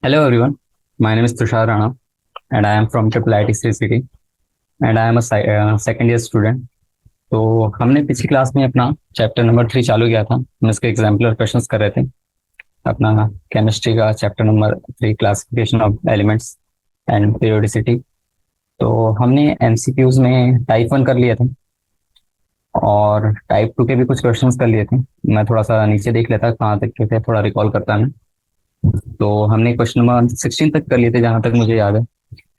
Hello everyone, my name is Tushar Rana and I am from Triple ITC City and I am a second year student. तो हमने पिछली class में अपना chapter number 3 चालू किया था। हम इसके एग्जाम्पलर क्वेश्चंस कर रहे थे। अपना केमिस्ट्री का chapter number 3 classification of elements and periodicity. तो हमने एमसीक्यूज में टाइप 1 कर लिए थे और टाइप 2 के भी कुछ क्वेश्चंस कर लिए थे। मैं थोड़ा सा नीचे देख लेता कहाँ तक के थे, थोड़ा रिकॉल करता मैं। तो हमने क्वेश्चन नंबर 16 तक कर लिए थे जहाँ तक मुझे याद है।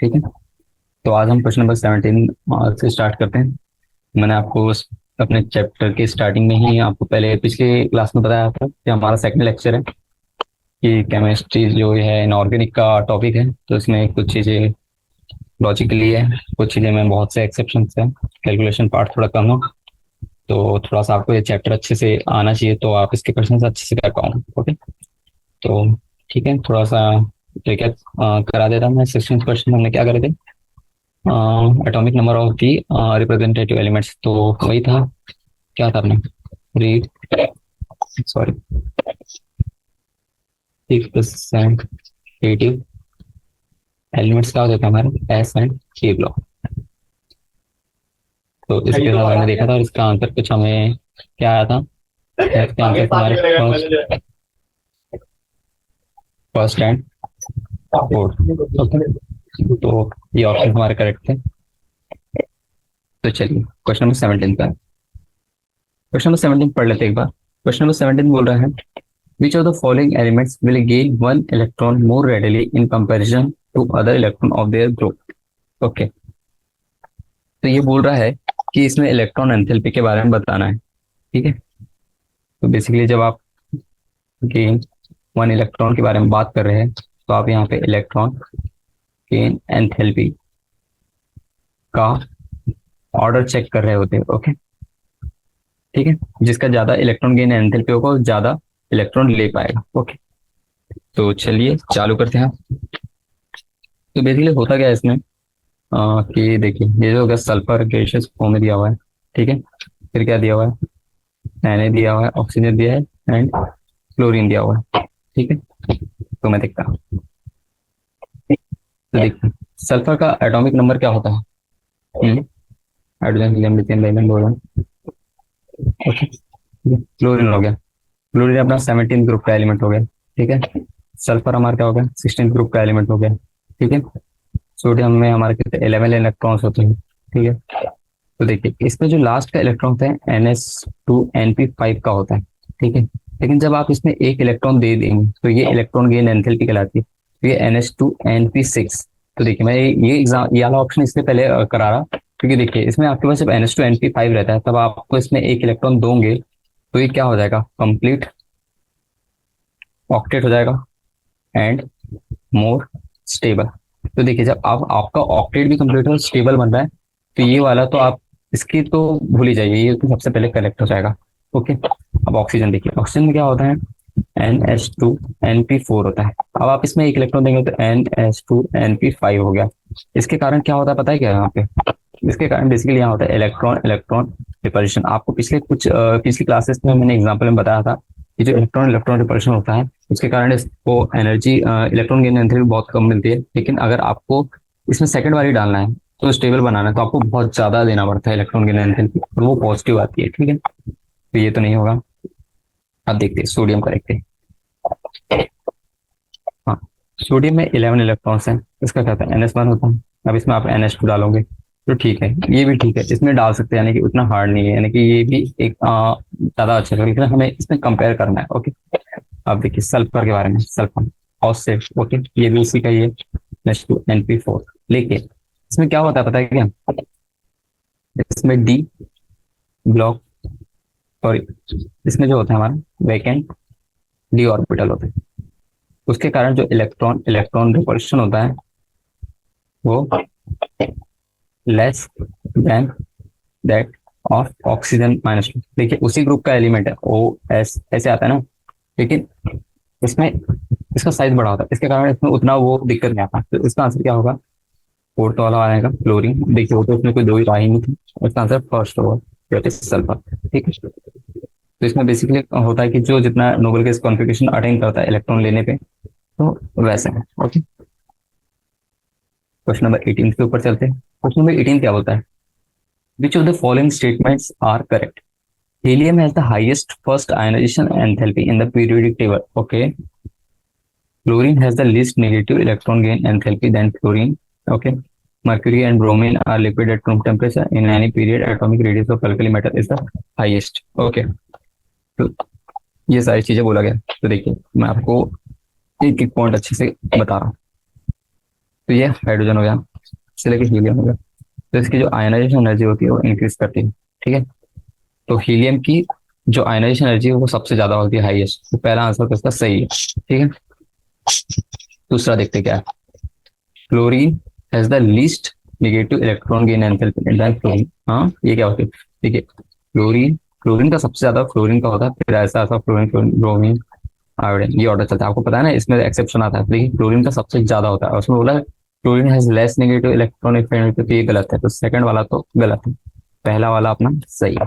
ठीक है, तो आज हम क्वेश्चन नंबर 17 से स्टार्ट करते हैं। मैंने आपको अपने चैप्टर के स्टार्टिंग में ही आपको पहले पिछले क्लास में बताया था कि हमारा सेकंड लेक्चर है कि केमिस्ट्री जो है इनऑर्गेनिक का टॉपिक है। तो इसमें कुछ चीज़ें लॉजिकली है, कुछ चीज़ें में बहुत से एक्सेप्शन है, कैलकुलेशन पार्ट थोड़ा कम हो। तो थोड़ा सा आपको ये चैप्टर अच्छे से आना चाहिए तो आप इसके क्वेश्चन अच्छे से कर पाओ। ओके, तो ठीक है, थोड़ा सा रिकैप करा देता हूँ मैं। 16 क्वेश्चन हमने क्या करे थे, atomic number of the representative elements. तो वही था, क्या था अपने री सॉरी रिप्रेजेंटेटिव एलिमेंट्स का होता था हमारे एस एंड के ब्लॉक। तो इसके बाद हमने देखा था और इसका आंसर कुछ हमें क्या आया था। इसका आंसर हमारे फर्स्ट एंड फोर्थ। ओके, तो ये ऑप्शन हमारे करेक्ट थे। तो चलिए क्वेश्चन नंबर 17 का, क्वेश्चन नंबर 17 पढ़ लेते हैं एक बार। क्वेश्चन नंबर 17 बोल रहा है which of the following elements will gain one electron more readily in comparison to other electron of their group। Okay, तो ये बोल रहा है कि इसमें इलेक्ट्रॉन एंथैल्पी के बारे में बताना है। ठीक है, तो बेसिकली जब आप गेन वन इलेक्ट्रॉन के बारे में बात कर रहे हैं तो आप यहाँ पे इलेक्ट्रॉन गेन एंथैल्पी का ऑर्डर चेक कर रहे होते हैं। ओके, ठीक है, जिसका ज्यादा इलेक्ट्रॉन गेन एंथैल्पी होगा ज्यादा इलेक्ट्रॉन ले पाएगा। ओके, तो चलिए चालू करते हैं। तो बेसिकली होता क्या है इसमें, कि देखिए ये जो होगा सल्फर गैसियस फॉर्म में दिया हुआ है। ठीक है, फिर क्या दिया हुआ है, Na दिया हुआ है, ऑक्सीजन दिया है एंड क्लोरीन दिया हुआ है। ठीक है, तो मैं देखता हूँ। तो देखिए सल्फर का एटॉमिक नंबर क्या होता है, hydrogen helium lithium beryllium boron. Okay, chlorine हो गया, क्लोरीन अपना 17 ग्रुप का एलिमेंट हो गया। ठीक है, सल्फर हमारा क्या हो गया, 16 ग्रुप का एलिमेंट हो गया। ठीक है, सोडियम में हमारे कितने 11 इलेक्ट्रॉन्स होते हैं। ठीक है, तो देखिए इसमें जो लास्ट का इलेक्ट्रॉन होता है NS2NP5 का होता है। ठीक है, लेकिन जब आप इसमें एक इलेक्ट्रॉन दे देंगे तो ये इलेक्ट्रॉन गेन एंथैल्पी कहलाती है। तो ये NH2NP6। तो देखिए मैं ये एग्जाम ये वाला ऑप्शन इससे पहले करा रहा, क्योंकि देखिए इसमें आपके पास जब NH2NP5 रहता है तब आपको इसमें एक इलेक्ट्रॉन दोगे तो ये क्या हो जाएगा, कंप्लीट ऑक्टेट हो जाएगा एंड मोर स्टेबल। तो देखिए जब आप आपका ऑक्टेट भी कंप्लीट और स्टेबल बन रहा है तो ये वाला तो आप इसकी तो भूल ही जाइए, ये तो सबसे पहले कलेक्ट हो जाएगा। ओके, अब ऑक्सीजन देखिए, ऑक्सीजन में क्या होता है NH2NP4 होता है। अब आप इसमें एक इलेक्ट्रॉन देंगे तो NH2NP5 हो गया। इसके कारण क्या होता है पता है क्या यहाँ पे, इसके कारण बेसिकली यहाँ होता है इलेक्ट्रॉन इलेक्ट्रॉन रिपल्शन। आपको पिछली क्लासेस में मैंने एग्जाम्पल में बताया था कि जो इलेक्ट्रॉन इलेक्ट्रॉन रिपल्शन होता है उसके कारण इसको एनर्जी इलेक्ट्रॉन गेन एनर्जी बहुत कम मिलती है। लेकिन अगर आपको इसमें सेकंड वाली डालना है तो स्टेबल बनाना है तो आपको बहुत ज्यादा देना पड़ता है इलेक्ट्रॉन गेन एनर्जी और वो पॉजिटिव आती है। ठीक है, तो ये तो नहीं होगा। अब देखते हैं सोडियम का, देखते हैं। हाँ, सोडियम में 11 इलेक्ट्रॉन्स हैं, इसका क्या होता है NS1 होता है। अब इसमें आप NH2 डालोगे तो ठीक है, ये भी ठीक है, इसमें डाल सकते हैं, यानी कि उतना हार्ड नहीं है, यानी कि ये भी एक ज्यादा अच्छा है, लेकिन हमें इसमें कंपेयर करना है। ओके, अब देखिए सल्फर के बारे में, सल्फर ऑक्साइड। ओके, ये भी उसी का ही है NH2NP4। लेकिन इसमें क्या होता है पता है क्या, इसमें डी ब्लॉक, सॉरी, इसमें जो होता है हमारा वैकेंट डी ऑर्बिटल होता है। उसके कारण जो इलेक्ट्रॉन इलेक्ट्रॉन रिपल्शन होता है वो लेस देन दैट ऑफ ऑक्सीजन-2। देखिए उसी ग्रुप का एलिमेंट है OS, ऐसे आता है ना, लेकिन इसमें इसका साइज बड़ा होता है, इसके कारण इसमें उतना वो दिक्कत नहीं आता। तो इसका आंसर क्या होगा, फोर्थ वाला आएगा क्लोरीन। देखिए वो तो इसमें कोई दो ही राह ही नहीं थी, इसका आंसर फर्स्ट होगा, दैट इज सल्फर। ठीक है, तो इसमें बेसिकली होता है कि जो जितना नोबल गैस कॉन्फ़िगरेशन अटेन करता है इलेक्ट्रॉन लेने पे तो वैसे है। ओके, क्वेश्चन नंबर 18 के ऊपर चलते हैं। क्वेश्चन नंबर 18 क्या बोलता है? Which of the following statements are correct? Helium has the highest first ionization enthalpy in the periodic table. Okay. Chlorine has the least negative electron gain enthalpy than fluorine. Okay. Mercury and bromine are liquid at room temperature. In any period, atomic radius of alkali metal is the highest. Okay. तो ये सारी चीजें बोला गया। तो देखिए मैं आपको एक एक पॉइंट अच्छे से बता रहा हूँ। तो ये हाइड्रोजन हो गया, इससे लेके हीलियम हो गया। तो इसकी जो आयनाइजेशन एनर्जी होती है वो इंक्रीज करती है। ठीक है। तो हीलियम की जो आयनाइजेशन एनर्जी है वो सबसे ज्यादा होती है, हाईएस्ट। तो पहला आंसर तो इसका सही है। ठीक है। दूसरा देखते क्या है। Chlorine has the least negative electron gain enthalpy than fluorine. हाँ, ये क्या होती है? ठीक है। क्लोरीन क्लोरीन का सबसे ज्यादा फ्लोरीन का होता है, फिर ऐसा ऐसा फ्लोरीन फ्लोरीन ब्रोमीन आयोडीन, ये ऑर्डर चलता है। आपको पता है ना, इसमें एक्सेप्शन आता है, लेकिन क्लोरीन का सबसे ज्यादा होता है। और उसमें बोला है chlorine has less negative electron affinity, तो ये गलत है। तो सेकंड वाला तो गलत है, पहला वाला अपना सही है।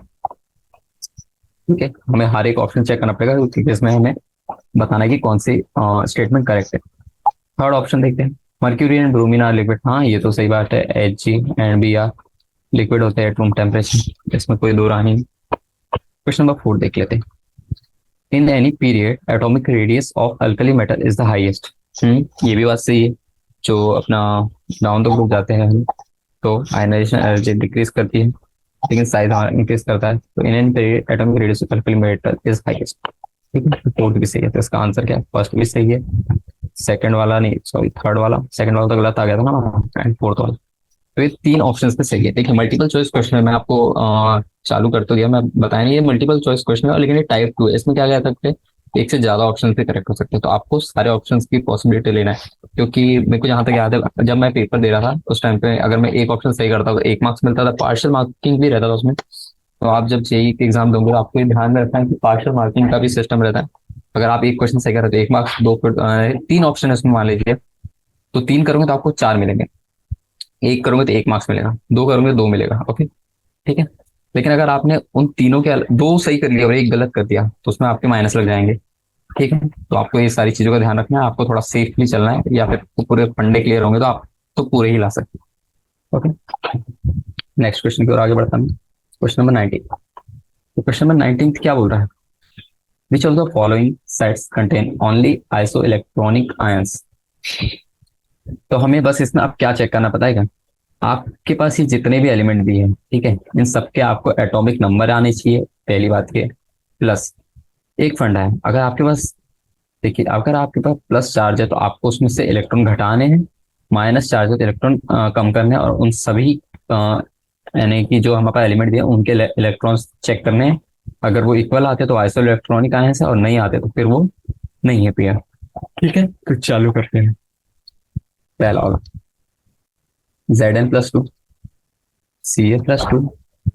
ठीक है। हमें हर एक ऑप्शन चेक करना पड़ेगा क्योंकि इसमें हमें बताना है कि कौन सी स्टेटमेंट करेक्ट है। थर्ड ऑप्शन देखते हैं। Mercury and bromine are liquid. हाँ, ये तो सही बात है। Hg and Br लिक्विड होते हैं एट रूम टेम्परेचर, इसमें कोई दो राह नहीं। क्वेश्चन नंबर 4 देख लेते हैं। In any period atomic radius of alkali metal is the highest. ये भी बात सही है। जो अपना डाउन द ग्रुप जाते हैं हम, तो आयनाइजेशन एनर्जी डिक्रीज करती है, लेकिन साइज इंक्रीज करता है। तो in any period atomic radius of alkali metal is highest. ठीक है। फोर्थ भी सही है। तो इसका आंसर क्या है? फर्स्ट भी सही है, सेकंड वाला नहीं, सॉरी थर्ड वाला, सेकंड वाला तो गलत आ गया था ना, एंड फोर्थ वाला। तो ये तीन ऑप्शंस पे सही है। देखिए मल्टीपल चॉइस क्वेश्चन है, मैं आपको चालू कर तो दिया, मैं बताया नहीं, ये मल्टीपल चॉइस क्वेश्चन है, लेकिन ये टाइप 2 है। इसमें क्या कह सकते हैं, एक से ज्यादा ऑप्शन से करेक्ट हो सकते हैं। तो आपको सारे ऑप्शंस की पॉसिबिलिटी लेना है, क्योंकि मेरे को जहां तक याद है जब मैं पेपर दे रहा था उस टाइम पे अगर मैं एक ऑप्शन सही करता तो 1 मार्क्स मिलता था, पार्शियल मार्किंग भी रहता था उसमें। तो आप जब जेई के एग्जाम दोगे तो आपको ये ध्यान में रखना है कि पार्शियल मार्किंग का भी सिस्टम रहता है। अगर आप एक क्वेश्चन सही कर रहे हो तो 1 मार्क्स, दो तीन ऑप्शन है उसमें मान लीजिए, तो तीन करोगे तो आपको 4 मिलेंगे, एक करोगे तो 1 मार्क्स मिलेगा, दो करोगे तो 2 मिलेगा। ओके। ठीक है। लेकिन अगर आपने उन तीनों के दो सही कर लिया और एक गलत कर दिया तो उसमें आपके माइनस लग जाएंगे। ठीक है। तो आपको ये सारी चीजों का ध्यान रखना है, आपको थोड़ा सेफली चलना है, या फिर पूरे फंडे क्लियर होंगे तो आप तो पूरे ही ला सकते हैं। ओके। नेक्स्ट क्वेश्चन की ओर आगे बढ़ता हूँ। Question number 19। तो क्वेश्चन नंबर 19 क्या बोल रहा है? Which of the following sets contain only iso electronic ions? तो हमें बस इसमें अब क्या चेक करना पता है क्या? आपके पास ये जितने भी एलिमेंट भी हैं, ठीक है, इन सबके आपको एटॉमिक नंबर आने चाहिए, पहली बात ये। प्लस एक फंडा है, अगर आपके पास, देखिए अगर आपके पास प्लस चार्ज है तो आपको उसमें से इलेक्ट्रॉन घटाने हैं, माइनस चार्ज है तो इलेक्ट्रॉन कम करने हैं, और उन सभी यानी कि जो हमारे पास एलिमेंट दिए उनके इलेक्ट्रॉन्स चेक करने हैं। अगर वो इक्वल आते तो आइसो इलेक्ट्रॉनिक आयन है, और नहीं आते तो फिर वो नहीं है पेयर। ठीक है। तो चालू करते हैं। पहला होगा Zn+2, Ca+2,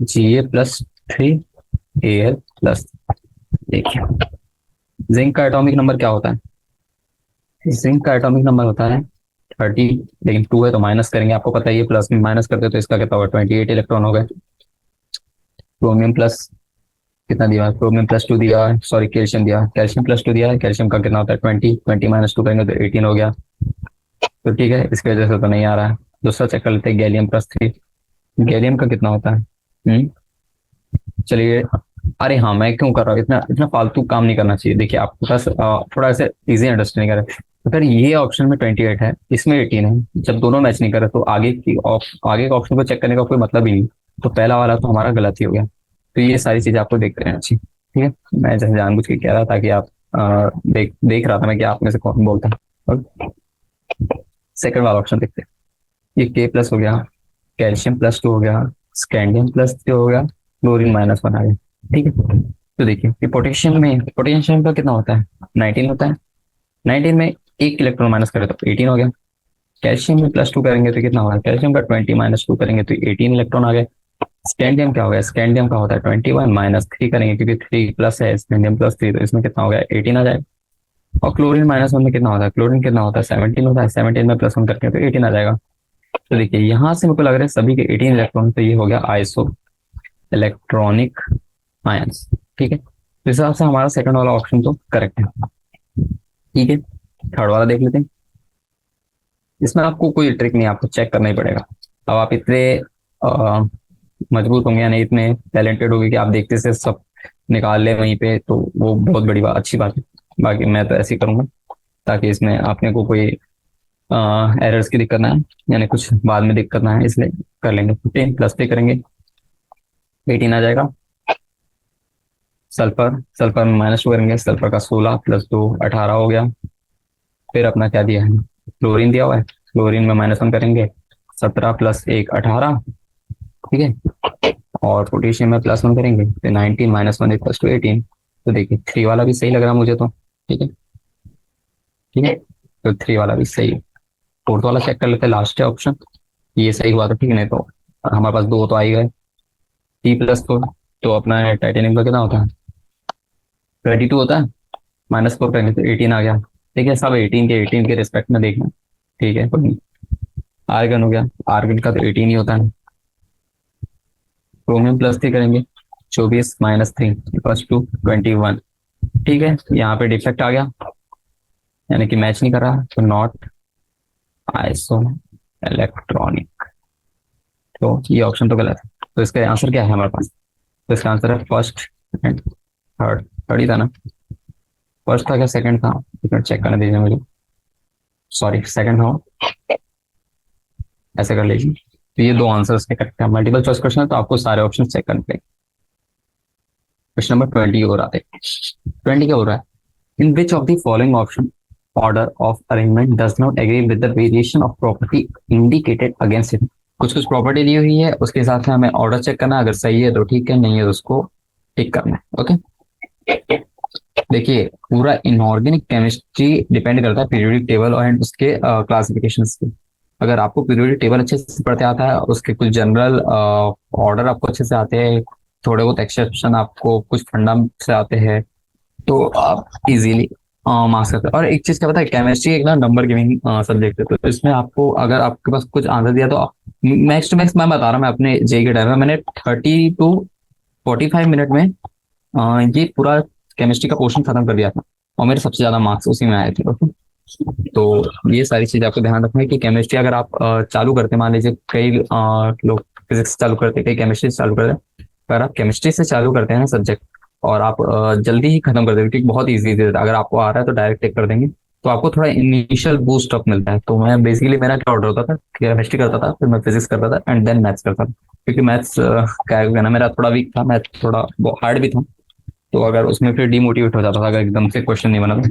Ga+3, Al+। देखिए जिंक का एटॉमिक नंबर क्या होता है? जिंक का एटॉमिक नंबर होता है 30, लेकिन 2 है तो माइनस करेंगे, आपको पता है ये प्लस में माइनस करते तो इसका कितना होगा, 28 इलेक्ट्रॉन हो गए। क्रोमियम प्लस कितना दिया? क्रोमियम+2 दिया है, सॉरी कैल्शियम दिया, कैल्शियम+2 दिया है। कैल्शियम का कितना होता है? 20, 20 - 2 करेंगे तो 18 हो गया। तो ठीक है, इसकी वजह से तो नहीं आ रहा है। दूसरा चेक कर लेते हैं, गैलियम+3। गैलियम का कितना होता है? चलिए। अरे हाँ, मैं क्यों कर रहा हूँ इतना इतना फालतू काम नहीं करना चाहिए। देखिए आपके पास थोड़ा ऐसे इजी अंडरस्टैंडिंग करे। अगर ये ऑप्शन में 28 है, इसमें 18 है, जब दोनों मैच नहीं करे तो आगे के ऑप्शन को चेक करने का कोई मतलब ही नहीं। तो पहला वाला तो हमारा गलत ही हो गया। तो ये सारी चीजें आपको देखते रहना चाहिए। ठीक है। मैं जैसे जानबूझ के कह रहा था कि आप देख रहा था मैं कि आप में से कौन बोलता है। सेकंड वाला ऑप्शन देखते हैं। ये K+ हो गया, कैल्शियम+2 हो गया, स्कैंडियम+3 हो गया, क्लोरीन -1 आ गया। ठीक है। तो देखिए कि पोटेशियम का कितना होता है? 19 होता है। 19 में एक इलेक्ट्रॉन माइनस करें तो 18 हो गया। कैल्शियम में +2 करेंगे तो कितना होगा? कैल्शियम का 20 - 2 करेंगे तो 18 इलेक्ट्रॉन आ गए। स्कैंडियम क्या हो गया? स्कैंडियम का होता है 21 - 3 करेंगे, क्योंकि 3 प्लस है, स्कैंडियम+3, तो इसमें कितना हो गया? 18 आ जाएगा। और क्लोरीन -1 में कितना होता है? क्लोरीन कितना होता है? 17 होता है। 17 में +1 करके तो 18 आ जाएगा। तो देखिए यहाँ से मेरे को लग रहा है सभी के 18 इलेक्ट्रॉन, तो ये हो गया आइसो इलेक्ट्रॉनिक आयंस। ठीक है। तो इस हिसाब से हमारा सेकंड वाला ऑप्शन तो करेक्ट है। ठीक है। थर्ड वाला देख लेते हैं। इसमें आपको कोई ट्रिक नहीं, आपको चेक करना ही पड़ेगा। अब आप इतने अ, मजबूत होंगे, यानी इतने टैलेंटेड होंगे कि आप देखते से सब निकाल ले वहीं पे, तो वो बहुत बड़ी बात, अच्छी बात है। बाकी मैं तो ऐसे ही करूंगा, ताकि इसमें आपने को कोई एरर्स की दिक्कत ना है, यानी कुछ बाद में दिक्कत ना है, इसलिए कर लेंगे। 15 प्लस पे करेंगे, 18 आ जाएगा। सल्फर, सल्फर में माइनस 2 करेंगे, सल्फर का 16 प्लस 2 18 हो गया। फिर अपना क्या दिया है, क्लोरीन दिया हुआ है, क्लोरीन में -1 करेंगे, 17 प्लस 1 18। ठीक है। और पोटेशियम में +1 करेंगे, तो 19 -1 इक्वल्स टू 18। तो देखिए 3 वाला भी सही लग रहा है मुझे तो। ठीक है, ठीक है, तो 3 वाला भी सही है। फोर्थ वाला चेक कर लेते हैं, लास्ट है ऑप्शन। ये सही हुआ तो ठीक, नहीं तो हमारे पास दो तो आ ही गए। T+4, तो अपना टाइटेनियम का कितना होता है, 22 होता है। -4 करेंगे तो 18 आ गया। ठीक है, सब 18 के रिस्पेक्ट में देखना। ठीक है, कोई नहीं। आर्गन हो गया, आर्गन का तो 18 ही होता है। क्रोमियम +3 करेंगे, 24 -3 इक्वल्स टू 21। ठीक है, यहाँ पे डिफेक्ट आ गया, यानी कि मैच नहीं कर रहा, तो नॉट आइसो इलेक्ट्रॉनिक। तो ये ऑप्शन तो गलत है। तो इसका आंसर क्या है हमारे पास, तो इसका आंसर है फर्स्ट एंड थर्ड। थर्ड ही था ना, फर्स्ट था क्या सेकंड था, एक मिनट चेक करने दीजिए मुझे। सॉरी, सेकंड था, ऐसे कर लीजिए। तो ये दो आंसर्स के करेक्ट है। मल्टीपल चॉइस क्वेश्चन है, तो आपको सारे ऑप्शन चेक करने पड़ेंगे। क्वेश्चन नंबर 20 हो रहा है। 20 क्या हो रहा है, in which of the following option order of arrangement does not agree with the variation of property indicated against it। कुछ कुछ प्रॉपर्टी दी हुई है, उसके हिसाब से हमें ऑर्डर चेक करना है, अगर सही है तो ठीक है, नहीं है तो उसको टिक करना है। ओके, देखिए पूरा इनऑर्गेनिक केमिस्ट्री डिपेंड करता है पीरियोडिक टेबल और उसके क्लासिफिकेशन पे। अगर आपको पीरियोडिक टेबल अच्छे से पढ़ते आता है, उसके कुछ जनरल ऑर्डर आपको अच्छे से आते हैं, थोड़े बहुत एक्सेप्शन आपको कुछ फंडा से आते हैं, तो आप इजीली मार्क्स करते हैं। और एक चीज क्या पता है, केमिस्ट्री एक ना नंबर गिविंग सब्जेक्ट है, तो इसमें आपको अगर आपके पास कुछ आंसर दिया तो मैक्स टू मैक्स मैं बता रहा हूँ, मैं अपने जेई के टाइम में मैंने 30 to 45 मिनट में ये पूरा केमिस्ट्री का पोर्शन खत्म कर दिया था, और मेरे सबसे ज्यादा मार्क्स उसी में आए थे। ओके, तो ये सारी चीज आपको ध्यान रखना है कि केमिस्ट्री अगर आप चालू करते हैं, मान लीजिए कई लोग फिजिक्स चालू करते हैं, कई केमिस्ट्री चालू करते हैं, अगर आप केमिस्ट्री से चालू करते हैं ना सब्जेक्ट, और आप जल्दी ही खत्म कर देंगे, क्योंकि बहुत ईजी है, अगर आपको आ रहा है तो डायरेक्ट टेक कर देंगे, तो आपको थोड़ा इनिशियल बूस्ट अप मिलता है। तो मैं बेसिकली मेरा क्या ऑर्डर होता था, केमिस्ट्री करता था, फिर मैं फिजिक्स करता था, एंड देन मैथ्स करता था, क्योंकि मैथ्स क्या है ना, मेरा थोड़ा वीक था, मैथ थोड़ा हार्ड भी था। तो अगर उसमें फिर डिमोटिवेट हो जाता था, अगर एकदम से क्वेश्चन नहीं बना था,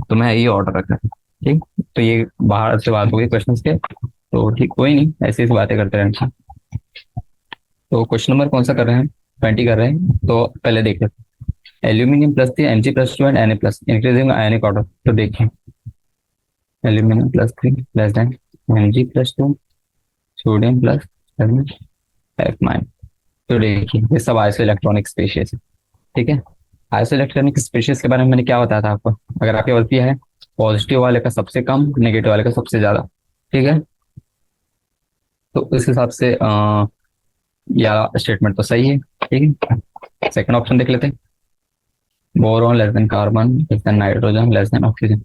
तो मैं ये ऑर्डर रखता था। ठीक, तो ये बाहर से बात हो गई क्वेश्चन के, तो ठीक, कोई नहीं, ऐसी ऐसी बातें करते रहना। तो क्वेश्चन नंबर कौन सा कर रहे हैं, 20 कर रहे हैं, तो पहले देखते हैं। Aluminium +3 Mg+2 and Na+ increasing ionic order. तो देखिए aluminium +3 less than Mg+2, sodium +7 F-। तो देखिए ये सब आइसो इलेक्ट्रॉनिक स्पेशीज है। ठीक है, आइसो इलेक्ट्रॉनिक स्पेशीज के बारे में मैंने क्या बताया था आपको, अगर आपके पास दिया है पॉजिटिव वाले का सबसे कम, नेगेटिव वाले का सबसे ज्यादा। ठीक है, तो इस हिसाब से या स्टेटमेंट तो सही है। ठीक है, सेकंड ऑप्शन देख लेते हैं। Boron less than carbon less than nitrogen less than oxygen.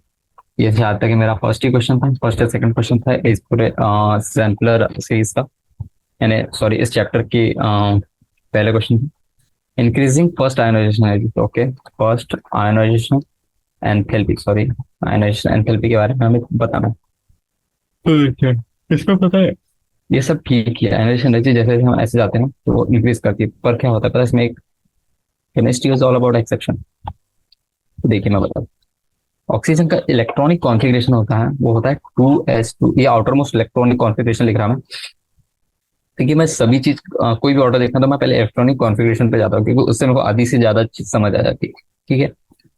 ये याद था कि मेरा फर्स्ट ही क्वेश्चन था, फर्स्ट या सेकंड क्वेश्चन था इस पूरे सैम्पलर सीरीज का, यानी सॉरी इस चैप्टर की पहले question. Increasing first ionization energy, okay, first ionization enthalpy, sorry ionization enthalpy के बारे में हमें बताना है। अच्छा, इसको पता है। ये सब ठीक है, आयोनाइजेशन एनर्जी जैसे जैसे हम ऐसे जाते हैं ना, तो वो इंक्रीज करती है, पर क्या होता है पता है, इसमें एक chemistry is all about exception. तो देखिए मैं बताऊँ, ऑक्सीजन का इलेक्ट्रॉनिक कॉन्फ़िगरेशन होता है, वो होता है 2s2, ये आउटर मोस्ट इलेक्ट्रॉनिक कॉन्फ़िगरेशन लिख रहा हूं मैं। क्योंकि मैं सभी चीज कोई भी ऑर्डर देखना तो मैं पहले इलेक्ट्रॉनिक कॉन्फ़िगरेशन पे जाता हूँ, क्योंकि उससे मेरे को आधी से ज्यादा चीज समझ आ जाती है। ठीक है,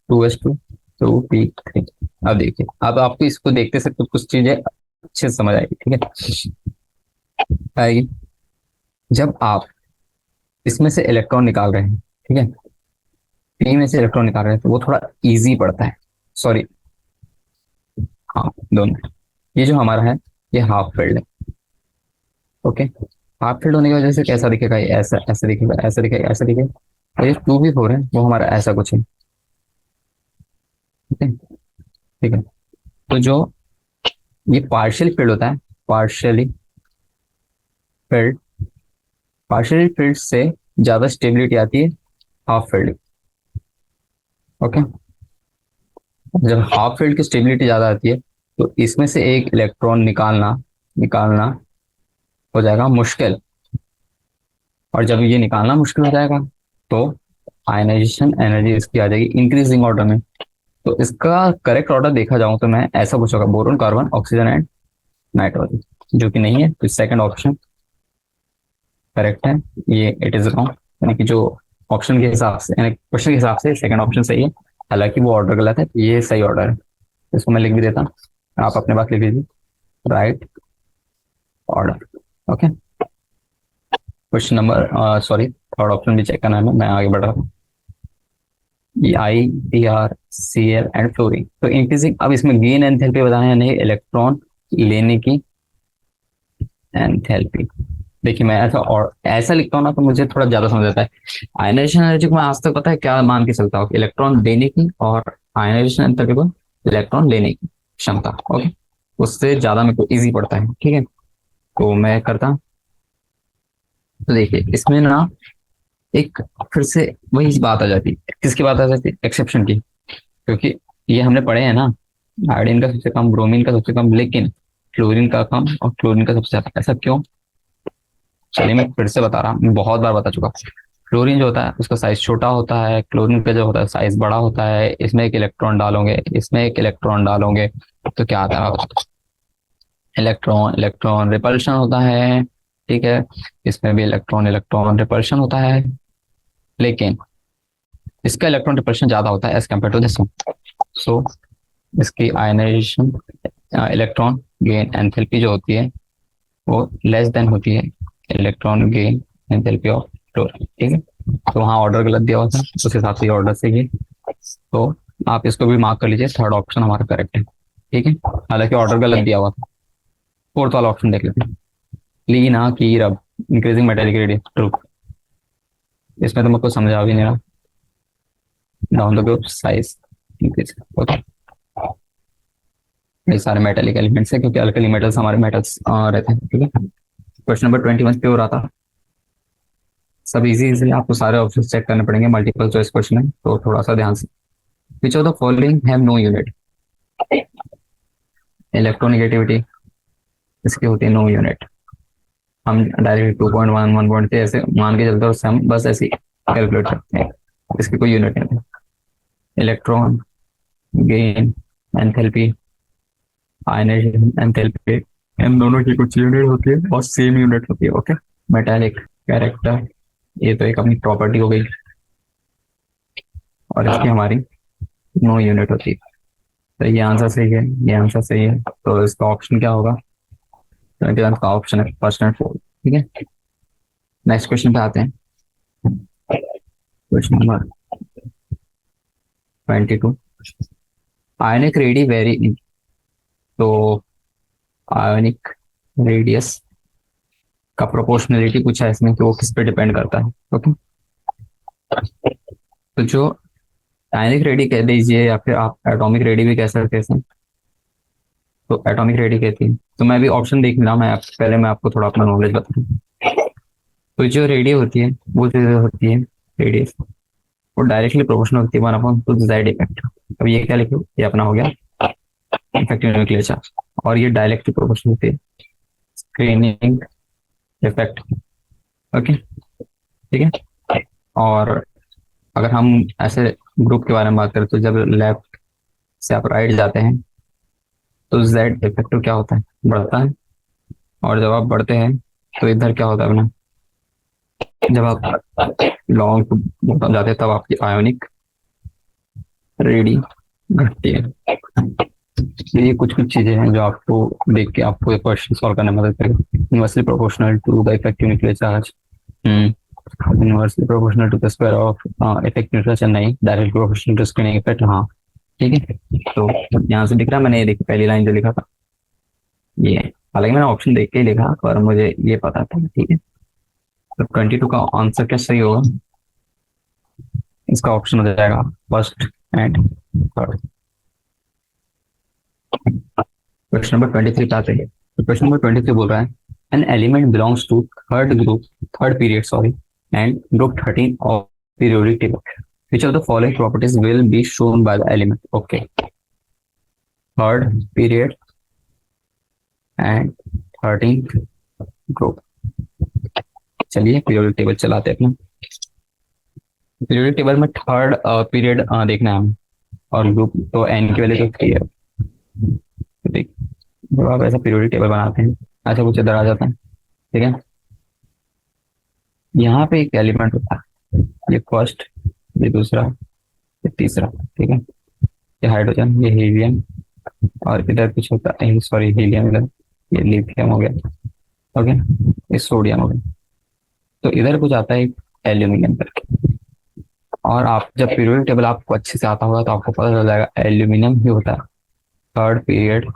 2s2 2p3। अब देखिए, अब आपको इसको देखते से कुछ कुछ चीजें अच्छे से समझ आएगी। ठीक है, आएगी जब आप इसमें से इलेक्ट्रॉन निकाल रहे हैं। ठीक है, पी में से इलेक्ट्रॉन निकाल रहे हैं, तो वो थोड़ा इजी पड़ता है। सॉरी, हाँ, दोनों। ये जो हमारा है, ये हाफ फील्ड है। ओके, हाफ फील्ड होने की वजह से कैसा दिखेगा, ये ऐसा ऐसा दिखेगा, ऐसा दिखेगा, ऐसा दिखेगा। और ये 2p4 है, वो हमारा ऐसा कुछ है। ठीक है, ठीक है, तो जो ये पार्शियल फील्ड होता है, पार्शियली फील्ड, पार्शियली फील्ड से ज्यादा स्टेबिलिटी आती है हाफ फील्ड। ओके, जब हाफ फील्ड की स्टेबिलिटी ज्यादा आती है तो इसमें से एक इलेक्ट्रॉन निकालना निकालना हो जाएगा मुश्किल। और जब ये निकालना मुश्किल हो जाएगा तो आयनाइजेशन एनर्जी इसकी आ जाएगी इंक्रीजिंग ऑर्डर में। तो इसका करेक्ट ऑर्डर देखा जाऊं तो मैं ऐसा पूछूंगा, boron, carbon, oxygen and nitrogen, जो कि नहीं है, तो सेकंड ऑप्शन करेक्ट है। ये इट इज रॉन्ग, यानी कि जो ऑप्शन के हिसाब से, यानी क्वेश्चन के हिसाब से सेकंड ऑप्शन सही है, हालांकि वो ऑर्डर गलत है, ये सही ऑर्डर है। इसको मैं लिख भी देता हूँ, आप अपने पास लिख लीजिए, right order. Okay, question number sorry third option भी चेक करना है, मैं आगे बढ़ रहा हूँ। I P R C L and fluorine, तो इंक्रीजिंग, अब इसमें गेन एंथैल्पी बताया नहीं, इलेक्ट्रॉन लेने की एंथैल्पी। देखिए मैं ऐसा और ऐसा लिखता हूँ ना तो मुझे थोड़ा ज्यादा समझ आता है। आयनाइजेशन एनर्जी को मैं आज तक पता है क्या मान के चलता हूँ, इलेक्ट्रॉन देने की, और आयनाइजेशन एनर्जी को इलेक्ट्रॉन लेने की क्षमता। ओके, उससे ज्यादा मेरे को इजी पड़ता है। ठीक है, तो मैं करता हूँ। तो देखिए इसमें ना एक फिर से वही बात आ जाती है, किसकी बात आ जाती है, एक्सेप्शन की। क्योंकि ये हमने पढ़े हैं ना, आयोडीन का सबसे कम, ब्रोमीन का सबसे कम, लेकिन क्लोरीन का कम और क्लोरीन का सबसे ज्यादा। ऐसा क्यों? चलिए मैं फिर से बता रहा हूँ, मैं बहुत बार बता चुका। क्लोरीन जो होता है उसका साइज छोटा होता है, क्लोरीन का जो होता है साइज बड़ा होता है। इसमें एक इलेक्ट्रॉन डालोगे, इसमें एक इलेक्ट्रॉन डालोगे, तो क्या आता है, इलेक्ट्रॉन इलेक्ट्रॉन रिपल्शन होता है। ठीक है, इसमें भी इलेक्ट्रॉन इलेक्ट्रॉन रिपल्शन होता है, लेकिन इसका इलेक्ट्रॉन रिपल्शन ज्यादा होता है as compare to this one. So इसकी आयनाइजेशन इलेक्ट्रॉन गेन एंथैल्पी जो होती है वो लेस देन होती है electron gain enthalpy of chlorine. ठीक है, तो वहाँ ऑर्डर गलत दिया हुआ था, उस हिसाब से ऑर्डर से ही, तो आप इसको भी मार्क कर लीजिए, थर्ड ऑप्शन हमारा करेक्ट है। ठीक है, हालांकि ऑर्डर गलत दिया हुआ था। फोर्थ वाला ऑप्शन देख लेते हैं, लीना की रब इंक्रीजिंग मेटेलिक रेडियस, ट्रू। इसमें तो मेरे को समझा भी नहीं रहा, down the group size increase. Okay, ये सारे मेटेलिक एलिमेंट्स है, क्योंकि अल्कली मेटल्स हमारे मेटल्स रहते हैं। ठीक है, क्वेश्चन नंबर 21 पे हो रहा था, सब इजी, इसलिए आपको सारे ऑप्शन चेक करने पड़ेंगे, मल्टीपल चॉइस क्वेश्चन है तो थोड़ा सा ध्यान से। Which of the following have no unit, electronegativity इसकी होती है नो यूनिट। हम डायरेक्ट 2.1 1.3 ऐसे मान के चलते हैं, उससे हम बस ऐसे कैलकुलेट करते हैं, इसकी कोई यूनिट नहीं है। Electron gain enthalpy, ionization enthalpy, इन दोनों की कुछ यूनिट होती है और सेम यूनिट होती है। ओके, मेटालिक कैरेक्टर, ये तो एक अपनी प्रॉपर्टी हो गई, और इसकी हमारी नो यूनिट होती है। तो ये आंसर सही है, ये आंसर सही है, तो इसका ऑप्शन क्या होगा, 21 का ऑप्शन है फर्स्ट एंड फोर्थ। ठीक है, नेक्स्ट क्वेश्चन पे आते हैं, question number 22। Ionic ready very in, तो आयनिक रेडियस का प्रोपोर्शनलिटी पूछा है इसमें कि वो किस पे डिपेंड करता है। ओके, तो जो आयनिक रेडी कह दीजिए या फिर आप एटॉमिक रेडी भी कह सकते हैं, तो एटॉमिक रेडी कहती है। तो मैं भी ऑप्शन देख रहा, पहले मैं आपको थोड़ा अपना नॉलेज बता दूं। तो जो रेडियो होती है वो जो होती है रेडियस, वो डायरेक्टली प्रोपोर्शनल होती है 1/2 इफेक्ट। अब ये क्या लिखो, ये अपना हो गया इफेक्टिव न्यूक्लियर चार्ज, और ये डायरेक्टली प्रोपोर्शनल होती है स्क्रीनिंग इफेक्ट। ओके, ठीक है, और अगर हम ऐसे ग्रुप के बारे में बात करें तो जब लेफ्ट से आप राइट जाते हैं तो जेड इफेक्टिव क्या होता है, बढ़ता है, और जब आप बढ़ते हैं तो इधर क्या होता है अपना, जब आप लॉन्ग टू जाते हैं तब आपकी आयोनिक रेडी घटती है। ये कुछ कुछ चीजें हैं जो आपको देख के आपको क्वेश्चन सॉल्व करने में मदद करेगी। Inversely proportional to the effective nuclear charge, inversely proportional to the square of effective nuclear charge, नहीं, direct proportional to screening effect, हाँ। ठीक है, तो यहाँ से दिख रहा है, मैंने ये देखी पहली लाइन जो लिखा था ये, हालांकि मैंने ऑप्शन देख के ही लिखा पर मुझे ये पता था। ठीक है, तो 22 का आंसर क्या सही होगा, इसका ऑप्शन हो जाएगा first and third. Question number 23 पे आते हैं। तो क्वेश्चन नंबर 23 बोल रहा है an element belongs to third group, third period sorry, and group 13 of periodic table, which of the following properties will be shown by the element? Okay, third period and 13th group। चलिए periodic table चलाते हैं अपना। Periodic table में third period देखना है हमें, और group तो एन की वैल्यू तो 3 है। तो देख, जब आप ऐसा पीरियोडिक टेबल बनाते हैं, ऐसा कुछ इधर आ जाता है, ठीक है। यहाँ पे एक एलिमेंट होता है, ये फर्स्ट, ये दूसरा, ये तीसरा, ठीक है। ये हाइड्रोजन, ये हीलियम, और इधर कुछ होता है, सॉरी हीलियम इधर, ये लिथियम हो गया, ओके, ये सोडियम हो गया। तो इधर कुछ आता है एल्यूमिनियम करके। और आप जब पीरियोडिक टेबल आपको अच्छे से आता होगा तो आपको पता चल जाएगा एल्यूमिनियम ही होता है थर्ड पीरियड।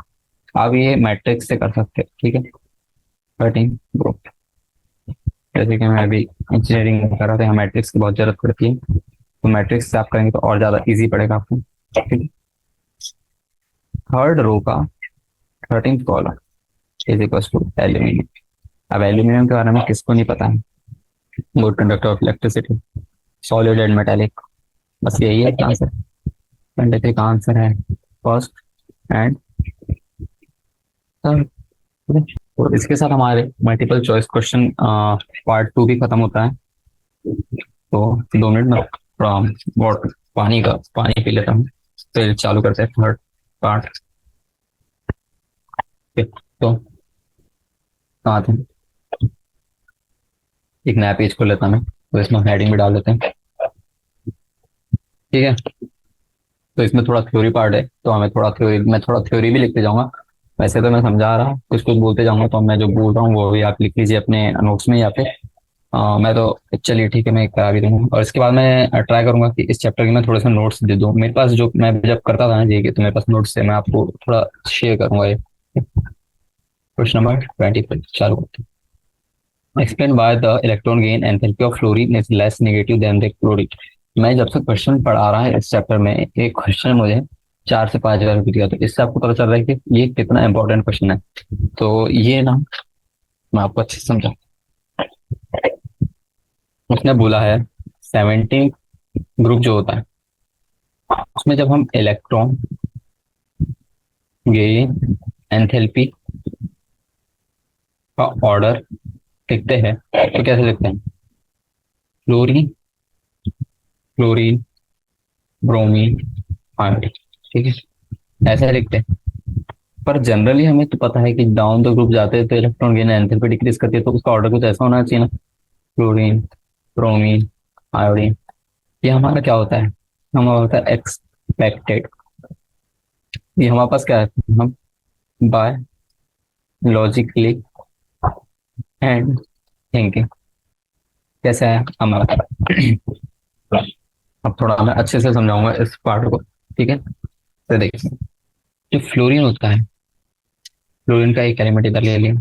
आप ये मैट्रिक्स से कर सकते हैं, ठीक है। 13 ग्रुप, जैसे कि मैं अभी इंजीनियरिंग कर रहा था, यहाँ मैट्रिक्स की बहुत जरूरत पड़ती है, तो मैट्रिक्स से आप करेंगे तो और ज्यादा इजी पड़ेगा आपको, ठीक है। थर्ड रो का 13th column is equal to aluminium. अब एल्यूमिनियम के बारे में किसको नहीं पता है, good conductor of electricity, solid and metallic, बस यही है आंसर। 23 का आंसर है फर्स्ट एंड थर्ड। तो इसके साथ हमारे मल्टीपल चॉइस क्वेश्चन पार्ट 2 भी खत्म होता है। तो 2 मिनट में थोड़ा वाटर पानी पी लेता हूँ, फिर चालू करते हैं थर्ड पार्ट। तो कहाँ थे, एक नया पेज खोल लेता हूँ मैं, तो इसमें हेडिंग भी डाल देते हैं, ठीक है। तो इसमें थोड़ा थ्योरी पार्ट है, तो हमें थोड़ा थ्योरी, मैं थोड़ा थ्योरी भी लिखते जाऊंगा। वैसे तो मैं समझा रहा हूँ, कुछ कुछ बोलते जाऊंगा, तो मैं जो बोल रहा हूँ वो भी आप लिख लीजिए अपने नोट्स में, या फिर मैं तो चलिए ठीक है, मैं करा भी दूंगा। और इसके बाद मैं ट्राई करूंगा कि इस चैप्टर के मैं थोड़े से नोट्स दे दूँ। मेरे पास जो मैं जब करता था ना जी के, तो मेरे पास नोट्स है, मैं आपको थोड़ा शेयर करूंगा ये। क्वेश्चन नंबर 25 चालू करते हैं। Explain why the electron gain enthalpy of fluorine is less negative than the chlorine. मैं जब से क्वेश्चन पढ़ा रहा है इस चैप्टर में, एक क्वेश्चन मुझे 4 से 5 बार रिपीट किया, तो इससे आपको पता चल रहा है कि ये कितना इंपॉर्टेंट क्वेश्चन है। तो ये ना मैं आपको अच्छे से समझा। उसने बोला है 17 ग्रुप जो होता है, उसमें जब हम इलेक्ट्रॉन गेन एंथैल्पी का ऑर्डर लिखते हैं तो कैसे लिखते हैं, फ्लोरीन, क्लोरीन, ब्रोमीन, आयोडीन, ठीक है, ऐसा लिखते हैं। पर जनरली हमें तो पता है कि डाउन द ग्रुप जाते हैं तो इलेक्ट्रॉन गेन एंथैल्पी डिक्रीज करती है, तो उसका ऑर्डर कुछ ऐसा होना चाहिए ना, क्लोरीन, ब्रोमीन, आयोडीन। ये हमारा क्या होता है, हमारा होता है एक्सपेक्टेड। ये हमारे पास क्या है, हम बाय लॉजिकली एंड थिंकिंग, कैसा है हमारा। अब थोड़ा मैं अच्छे से समझाऊंगा इस पार्ट को, ठीक है। तो देखिए, जो फ्लोरीन होता है, फ्लोरीन का एक एलिमेंट इधर ले लिया,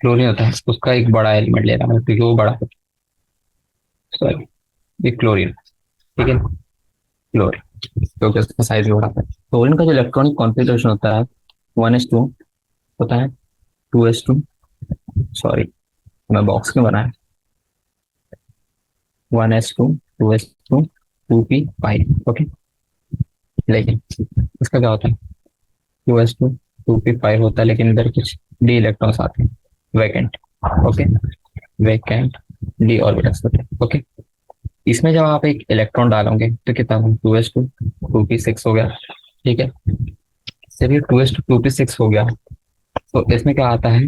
फ्लोरीन होता है, उसका एक बड़ा एलिमेंट ले रहा है क्योंकि वो बड़ा है, सॉरी ये क्लोरीन, ठीक है, क्लोरीन, क्योंकि उसका साइज भी बड़ा है। क्लोरीन का जो इलेक्ट्रॉनिक कॉन्फ़िगरेशन होता है 1s2 होता है, 2s2, सॉरी मैं बॉक्स में बनाया, 1s2, 2s2, 2p5, ओके। लेकिन इसका क्या होता है, 2s2, 2p5 होता है, लेकिन इधर कुछ डी इलेक्ट्रॉन्स आते हैं, vacant, okay, vacant D orbitals होते हैं, ओके। इसमें जब आप एक इलेक्ट्रॉन डालोगे तो कितना होगा, 2s2, 2p6 हो गया, ठीक है। चलिए 2s2, 2p6 हो गया, तो इसमें क्या आता है,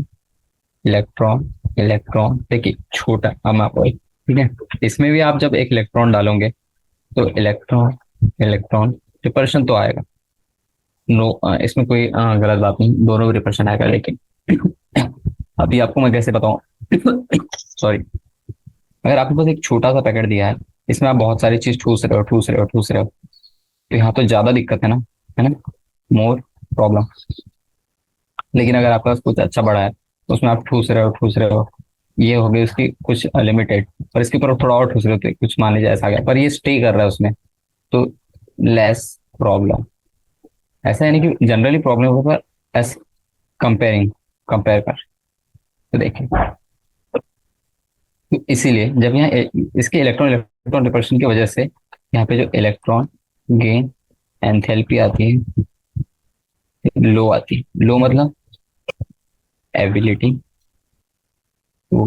इलेक्ट्रॉन, इलेक्ट्रॉन देखिए छोटा, अब मैं आपको ठीक है, इसमें भी आप जब एक इलेक्ट्रॉन डालोगे तो इलेक्ट्रॉन, इलेक्ट्रॉन रिपल्शन तो आएगा, नो इसमें कोई गलत बात नहीं, दोनों रिपल्शन आएगा, लेकिन अभी आपको मैं कैसे बताऊं, सॉरी, अगर आपके पास एक छोटा सा पैकेट दिया है, इसमें आप बहुत सारी चीज ठूस रहे हो, ठूस रहे हो, ठूस रहे हो, तो यहाँ तो ज्यादा दिक्कत है ना, मोर प्रॉब्लम। लेकिन अगर आपके पास कुछ अच्छा बड़ा है, तो उसमें आप ठूस रहे हो, ठूस रहे हो, ये हो गई उसकी कुछ लिमिटेड, और इसके ऊपर थोड़ा और ठूस रहे हो तो कुछ मान लीजिए ऐसा आ गया, पर ये स्टे कर रहा है उसमें, तो लेस प्रॉब्लम। ऐसा है नहीं कि जनरली प्रॉब्लम होगा, पर एस कंपेयरिंग, कंपेयर कर। तो देखिए, तो इसीलिए जब यहाँ इसके इलेक्ट्रॉन इलेक्ट्रॉन रिपल्शन की वजह से यहाँ पे जो इलेक्ट्रॉन गेन एंथैल्पी आती है, लो आती है। लो मतलब एबिलिटी टू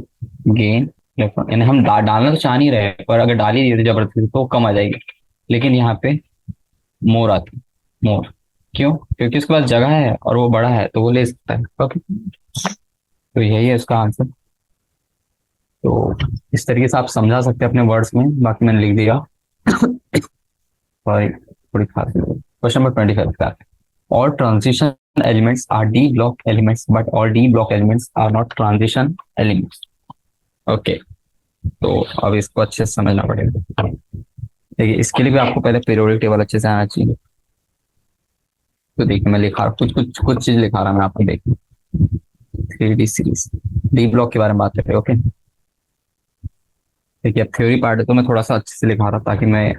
गेन इलेक्ट्रॉन, यानी हम डालना तो चाह नहीं रहे, पर अगर डाल ही दिए तो जबरदस्ती तो कम आ जाएगी। लेकिन यहाँ पे मोर आती है, मोर। क्यों? क्योंकि उसके पास जगह है और वो बड़ा है, तो वो ले सकता है। ओके, तो यही है उसका आंसर। तो इस तरीके से आप समझा सकते हैं अपने वर्ड्स में, बाकी मैंने लिख दिया। सॉरी, थोड़ी खांसी लगी। क्वेश्चन नंबर 25 का, all transition elements are D block elements but all D block elements are not transition elements। Okay, तो अब इसको अच्छे से समझना पड़ेगा। देखिए, इसके लिए भी आपको पहले पीरियोडिक टेबल अच्छे से आना चाहिए। तो देखिए, मैं लिखा कुछ कुछ कुछ चीज लिखा रहा मैं आपको। देखिए, 3D सीरीज, डी ब्लॉक के बारे में बात कर रहे हैं। ओके, देखिए, अब थ्योरी पार्ट है तो मैं थोड़ा सा अच्छे से लिखा रहा ताकि मैं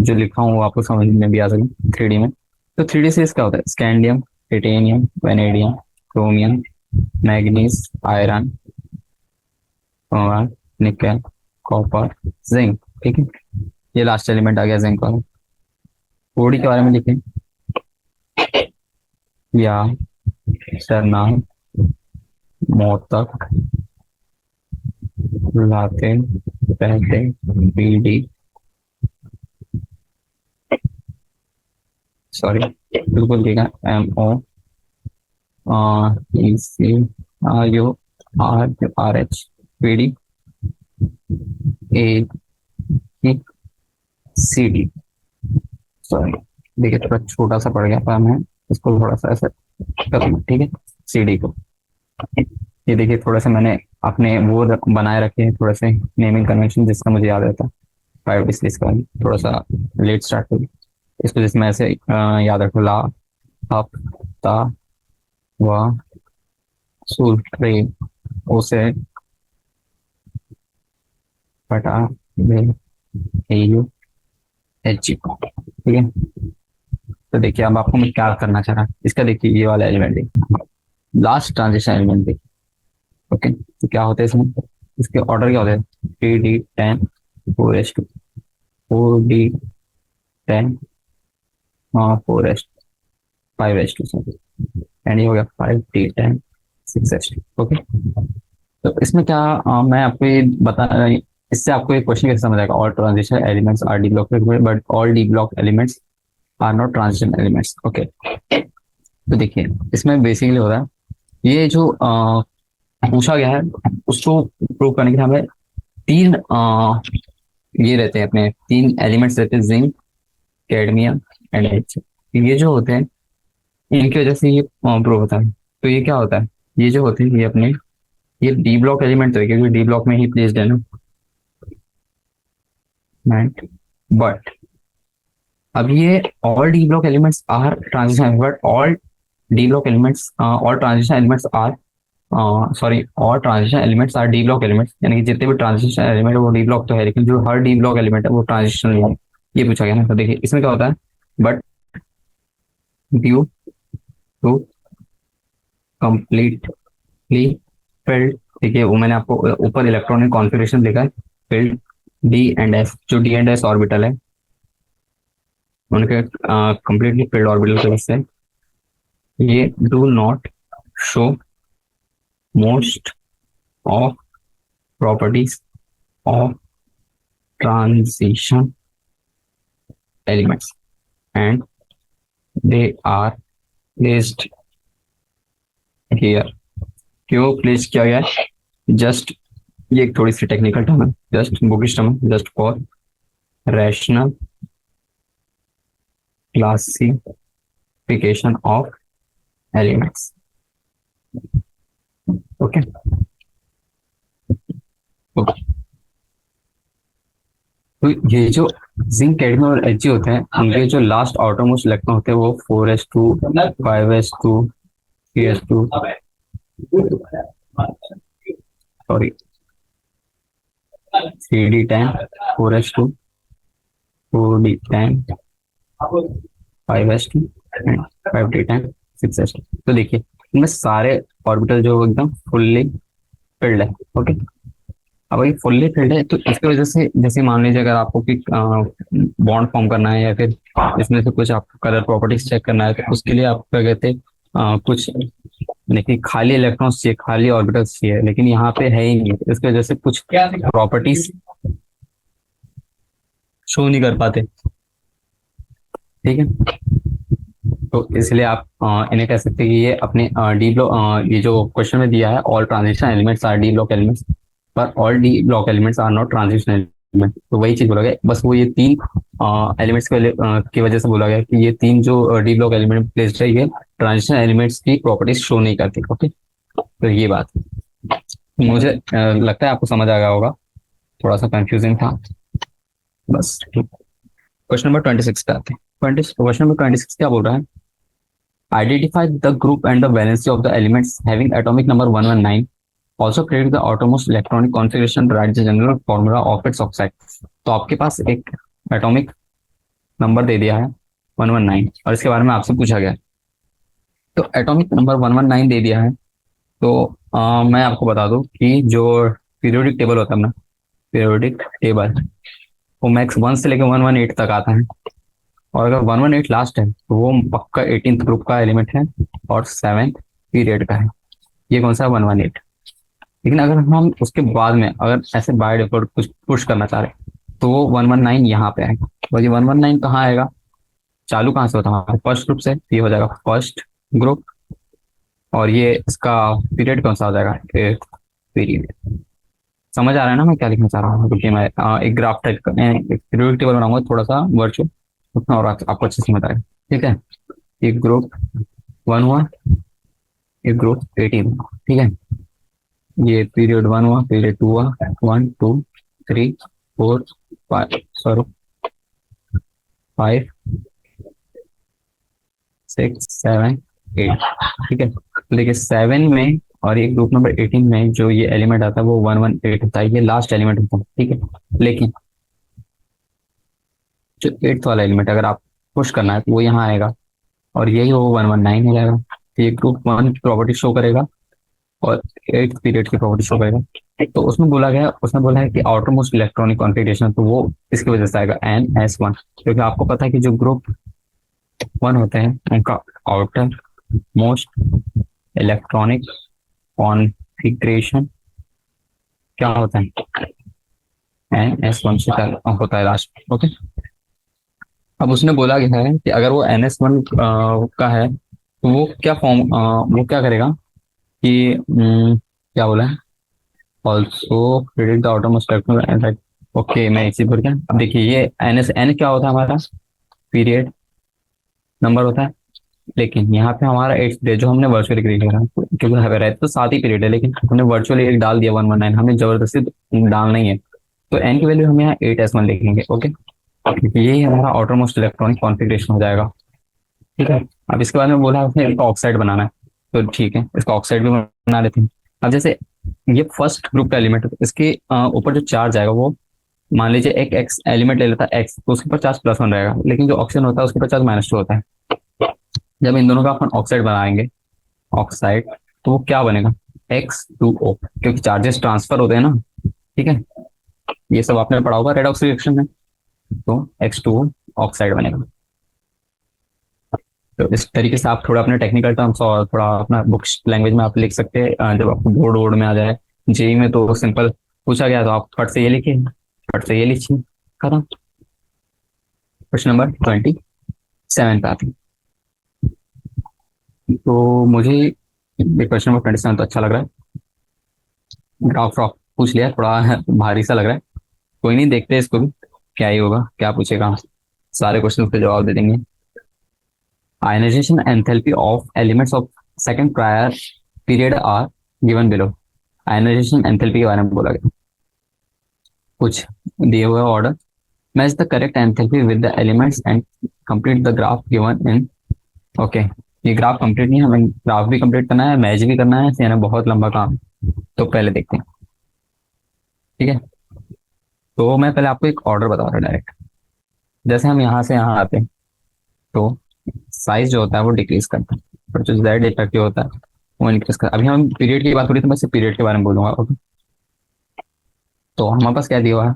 जो लिखा हूँ वो आपको समझ में भी आ सके 3D में। तो 3D सीरीज क्या होता है? Scandium, titanium, vanadium, chromium, manganese, iron, निकल, कॉपर, जिंक। ठीक है, ये लास्ट एलिमेंट आ गया जिंक वाला। कोडी के बारे में लिखें, या सरना, मोतक, लाते, पहते, बीडी, सॉरी बिल्कुल ठीक है, M O E C R U R R H, BD, A C D. Sorry, देखिए थोड़ा छोटा सा पड़ गया पर मैं इसको थोड़ा सा ऐसे कर लूँ। ठीक है, सी डी को, ये देखिए थोड़ा सा मैंने अपने वो बनाए रखे हैं थोड़े से नेमिंग कन्वेंशन, जिसका मुझे याद रहता है। 5 डिस्क का थोड़ा सा लेट स्टार्ट हो, इसको जिसमें ऐसे याद रखो, ला, हप, ता, वा, सूल, रे, ओसे, पटा, बे, यू, एच जी। ठीक है, तो देखिए अब आपको मैं क्या करना चाह रहा, इसका देखिए ये वाला एलिमेंट देखिए, लास्ट ट्रांजिशन एलिमेंट देखिए। ओके, तो क्या होता है इसमें, इसके ऑर्डर क्या होता है? 3D10 4s2, 4D10 4s 5s2 sorry, and ये हो गया 5D10 6s2। ओके, तो इसमें क्या मैं आपको ये बता, इससे आपको एक क्वेश्चन कैसे समझ आएगा? All transition elements are D block, but all D block elements are not transition elements. Okay, तो देखिए इसमें बेसिकली हो रहा है, ये जो पूछा गया है उसको प्रूव करने के लिए हमें तीन ये रहते हैं, अपने तीन एलिमेंट्स रहते हैं, जिंक, कैडमियम एंड एच। ये जो होते हैं इनकी वजह से ये प्रूव होता है। तो ये क्या होता है, ये जो होते हैं ये अपने, ये डी ब्लॉक एलिमेंट तो है क्योंकि डी ब्लॉक में ही प्लेस्ड है ना, बट अब ये all D block elements are transition, but all D block elements all transition elements are sorry all transition elements are D block elements, यानी कि जितने भी ट्रांजिशन एलिमेंट है वो डी ब्लॉक तो है, लेकिन जो हर डी ब्लॉक एलिमेंट है वो ट्रांजिशन नहीं है। ये पूछा गया ना, तो देखिए इसमें क्या होता है, but due to completely filled, देखिए वो मैंने आपको ऊपर इलेक्ट्रॉनिक कॉन्फ़िगरेशन लिखा है, फिल्ड डी एंड एस, जो डी एंड एस ऑर्बिटल है उनके कंप्लीटली फिल्ड ऑर्बिटल की वजह से ये do not show most of properties of transition elements and they are placed here। क्यों प्लेस किया गया है? जस्ट, ये एक थोड़ी सी टेक्निकल टर्म है, जस्ट बुकिश टर्म है, just for rational classification of elements. Okay, तो ये जो जिंक, कैडमियम और एच होते हैं उनके जो लास्ट आउटरमोस्ट इलेक्ट्रॉन होते हैं वो 4s2 5s2 3s2 sorry 3D10 4s2 4D10 5s2 and 5D10 6s। तो देखिए इनमें सारे ऑर्बिटल जो एकदम फुल्ली फिल्ड है। ओके, अब ये फुल्ली फिल्ड है तो इसकी वजह से जैसे मान लीजिए अगर आपको कि बॉन्ड फॉर्म करना है या फिर इसमें से कुछ आपको कलर प्रॉपर्टीज चेक करना है तो उसके लिए आप क्या कहते हैं कुछ देखिए खाली इलेक्ट्रॉन्स चाहिए, खाली ऑर्बिटल्स चाहिए, लेकिन यहाँ पे है ही नहीं, इसकी वजह से कुछ प्रॉपर्टीज शो नहीं कर पाते। ठीक है, तो इसलिए आप इन्हें कह सकते हैं कि ये अपने डी ब्लॉक, ये जो क्वेश्चन में दिया है all transition elements are D block elements, पर all D block elements are not transition element. तो वही चीज बोला गया, बस वो ये तीन एलिमेंट्स की वजह से बोला गया कि ये तीन जो डी ब्लॉक एलिमेंट प्लेस्ड है ये ट्रांजिशन एलिमेंट्स की प्रॉपर्टीज शो नहीं करती। ओके, तो ये बात मुझे लगता है आपको समझ आ गया होगा, थोड़ा सा कंफ्यूजिंग था बस। क्वेश्चन नंबर 26 पे आते हैं। क्वेश्चन नंबर 26 क्या बोल रहा है? Identify the group and the valency of the elements having atomic number 119. Also predict the outermost electronic configuration, write the general formula of its oxide. तो आपके पास एक एटॉमिक नंबर दे दिया है 119 और इसके बारे में आपसे पूछा गया है। तो एटॉमिक नंबर 119 दे दिया है तो मैं आपको बता दूं कि जो पीरियोडिक टेबल होता है अपना, पीरियोडिक टेबल वो मैक्स 1 से लेकर 118 तक आता है, और अगर 118 लास्ट है तो वो पक्का 18th ग्रुप का एलिमेंट है और 7th पीरियड का है। ये कौन सा 118। लेकिन अगर हम उसके बाद में अगर ऐसे बाय डिफॉल्ट कुछ पुश करना चाह रहे हैं तो वो 119 यहाँ पे आएगा। और ये 119 कहाँ आएगा, चालू कहाँ से होता है हमारे फर्स्ट ग्रुप से, ये हो जाएगा फर्स्ट ग्रुप, और ये इसका पीरियड कौन सा हो जाएगा, एट्थ पीरियड। समझ आ रहा है ना मैं क्या लिखना चाह रहा हूँ, क्योंकि मैं एक ग्राफ टाइप पीरियोडिक टेबल बनाऊंगा थोड़ा सा वर्चुअल, उतना और आपको अच्छे से समझ आएगा। ठीक है, एक ग्रुप 1 हुआ, एक ग्रुप 18 हुआ। ठीक है, ये पीरियड 1 हुआ, पीरियड 2 हुआ, 1 2 3 4 5 सॉरी 5 6 7 8। ठीक है, तो देखिए 7 में और ये ग्रुप नंबर 18 में जो ये एलिमेंट आता है वो 118 होता है, ये लास्ट एलिमेंट होता है। ठीक है, लेकिन जो 8th वाला एलिमेंट अगर आप पुश करना है तो वो यहाँ आएगा और यही वो 119 हो जाएगा। तो ये ग्रुप 1 की प्रॉपर्टी शो करेगा और 8th पीरियड की प्रॉपर्टी शो करेगा। तो उसमें बोला गया, उसने बोला है कि आउटर मोस्ट इलेक्ट्रॉनिक कॉन्फ़िगरेशन, तो वो इसकी वजह से आएगा NS1, क्योंकि आपको पता है कि जो ग्रुप 1 होते हैं उनका आउटर मोस्ट इलेक्ट्रॉनिक कॉन्फ़िगरेशन क्या होता है, NS1 से होता है लास्ट। ओके, अब उसने बोला गया है कि अगर वो NS1 का है तो वो क्या फॉर्म, वो क्या करेगा कि क्या बोला है, also predict the outermost electron. Okay, मैं इसी पर क्या, अब देखिए ये NSN क्या होता है हमारा पीरियड नंबर होता है, लेकिन यहाँ पे हमारा 8th डे जो हमने वर्चुअली क्रिएट करा, क्योंकि रहते तो 7 ही पीरियड है लेकिन हमने वर्चुअली एक डाल दिया 119, हमें जबरदस्ती डालना ही है, तो n की वैल्यू हम यहाँ 8S1 लिखेंगे। ओके, यही हमारा आउटर मोस्ट इलेक्ट्रॉनिक कॉन्फ़िगरेशन हो जाएगा। ठीक है, अब इसके बाद में बोला है उसने इसका ऑक्साइड बनाना है, तो ठीक है इसका ऑक्साइड भी बना लेते हैं। अब जैसे ये फर्स्ट ग्रुप का एलिमेंट है तो इसके ऊपर जो चार्ज आएगा वो मान लीजिए एक एक्स एलिमेंट ले लेता है एक्स, तो उसके ऊपर चार्ज +1 रहेगा, लेकिन जो ऑक्सीजन होता है उसके ऊपर चार्ज -2 होता है। जब इन दोनों का अपन ऑक्साइड बनाएंगे, ऑक्साइड, तो वो क्या बनेगा, X2O, क्योंकि चार्जेस ट्रांसफर होते हैं ना। ठीक है, ये सब आपने पढ़ा होगा रेडॉक्स रिएक्शन में, तो X2O ऑक्साइड बनेगा। तो इस तरीके से आप थोड़ा अपने टेक्निकल टर्म्स और थोड़ा अपना बुक्स लैंग्वेज में आप लिख सकते हैं, जब आपको बोर्ड वोर्ड में आ जाए। जेई में तो सिंपल पूछा गया तो आप फट से ये लिखिए, फट से ये लिखिए, खत्म। क्वेश्चन नंबर 27 पे आते हैं। तो मुझे ये क्वेश्चन नंबर 27 तो अच्छा लग रहा है, ग्राफ व्राफ पूछ लिया, थोड़ा भारी सा लग रहा है, कोई नहीं, देखते हैं इसको भी क्या ही होगा, क्या पूछेगा, सारे क्वेश्चन के जवाब दे देंगे। Ionization enthalpy of elements of second prior period are given below. Ionization enthalpy के बारे में बोला गया, कुछ दिए हुए order, match the correct enthalpy with the elements and complete the graph given in. Okay, ये ग्राफ कंप्लीट नहीं है, हमें ग्राफ भी कंप्लीट करना है, मैच भी करना है, यानी बहुत लंबा काम। तो पहले देखते हैं। ठीक है, तो मैं पहले आपको एक ऑर्डर बता रहा हूँ डायरेक्ट। जैसे हम यहाँ से यहाँ आते हैं तो साइज जो होता है वो डिक्रीज करता है, और जो जेड इफेक्टिव होता है वो इंक्रीज कर। अभी हम पीरियड की बात हो रही थी, मैं सिर्फ पीरियड के बारे में बोलूंगा। ओके, तो हमारे पास क्या दिया हुआ है,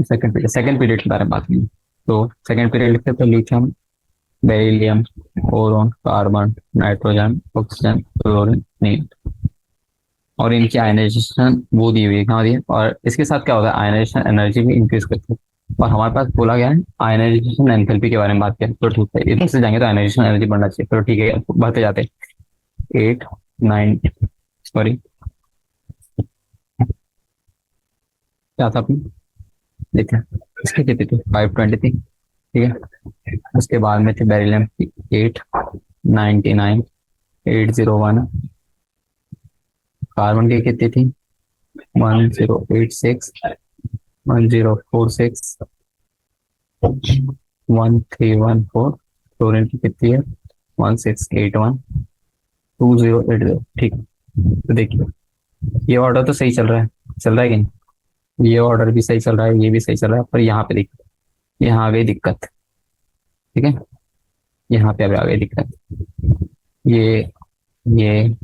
सेकंड पीरियड के बारे में बात करें। तो सेकंड पीरियड लिखते हैं तो lithium, beryllium, boron, carbon, nitrogen, oxygen, chlorine, neon. और इनकी आयनाइजेशन वो दी हुई है, कहाँ दी है, और इसके साथ क्या होता है, आयनाइजेशन एनर्जी भी इंक्रीज करती है। और हमारे पास बोला गया है आयनाइजेशन एंथैल्पी के बारे में बात करें तो ठीक है, इधर से जाएंगे तो आयनाइजेशन एनर्जी बढ़ना चाहिए, तो ठीक है बढ़ते जाते हैं। 8 9, सॉरी क्या था अपनी, देखिए इसके कितने थे, 520 थी, ठीक है। उसके बाद में थे बेरिलियम की 899, 801। कार्बन की कितनी थी, 1086, 1046, 1314। क्लोरीन की कितनी है, 1681, 2080। ठीक है, तो देखिए ये ऑर्डर तो सही चल रहा है कि नहीं, ये ऑर्डर भी सही चल रहा है, ये भी सही चल रहा है, पर यहाँ पे देखिए, यहाँ आ गई दिक्कत। ठीक है, यहाँ पे अभी आ गई दिक्कत। ये ये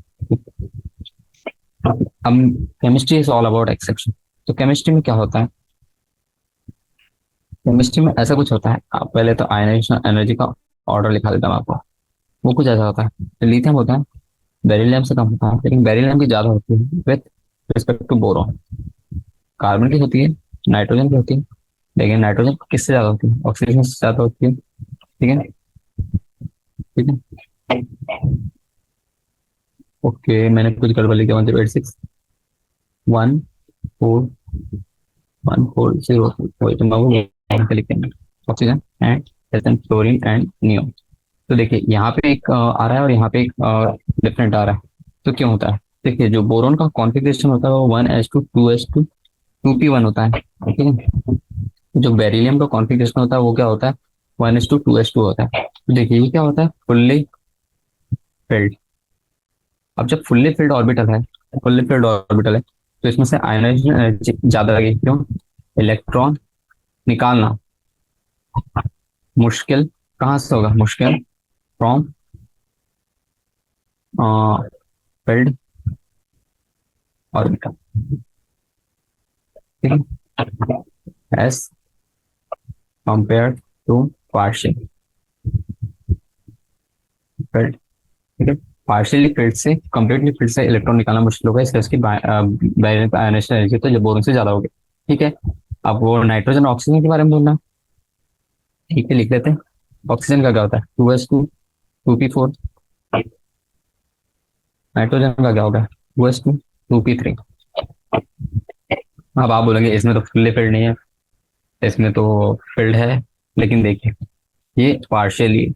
हम, chemistry is all about exception. तो केमिस्ट्री में क्या होता है, केमिस्ट्री में ऐसा कुछ होता है, आप पहले तो आयनाइजेशन एनर्जी का ऑर्डर लिखा देता हूँ आपको। वो कुछ ऐसा होता है, लिथियम होता है, बेरिलियम से कम होता है, लेकिन बेरिलियम की ज्यादा होती है with respect to boron. Carbon की होती है, नाइट्रोजन की होती है, लेकिन नाइट्रोजन किससे ज्यादा होती है, ऑक्सीजन से ज्यादा होती है। ठीक है, ठीक है, ओके मैंने कुछ गड़बड़ लिखा, 1086, 1410, वही तो मैं वो लिखते हैं, oxygen and chlorine and neon. तो देखिए यहाँ पे एक आ रहा है और यहाँ पे एक डिफरेंट आ रहा है, तो क्यों होता है, देखिए जो बोरोन का कॉन्फ़िगरेशन होता है वो 1s2 2s2 2p1 होता है, ठीक है। जो बेरिलियम का कॉन्फ़िगरेशन होता है वो क्या होता है, 1s2 2s2 होता है। तो देखिए ये क्या होता है, फुल्ली फिल्ड। अब जब फुल्ली फिल्ड ऑर्बिटल है तो इसमें से आयनाइजेशन एनर्जी ज्यादा लगेगी, क्यों, इलेक्ट्रॉन निकालना मुश्किल, कहाँ से होगा, मुश्किल फ्रॉम फिल्ड ऑर्बिटल, ठीक है, as compare to partial filled, ठीक है। पार्शियली फील्ड से कंप्लीटली फील्ड से इलेक्ट्रॉन निकालना मुश्किल होगा, इसलिए उसकी बैलेंस आयनाइजेशन एनर्जी तो जो बोरोन से ज्यादा होगी। ठीक है, अब वो नाइट्रोजन ऑक्सीजन के बारे में बोलना, ठीक है लिख लेते हैं। ऑक्सीजन का क्या होता है, 2s2 2p4, नाइट्रोजन का क्या होगा, 2s2 2p3। अब आप बोलेंगे इसमें तो फुल्ली फील्ड नहीं है, इसमें तो फील्ड है, लेकिन देखिए ये पार्शियली,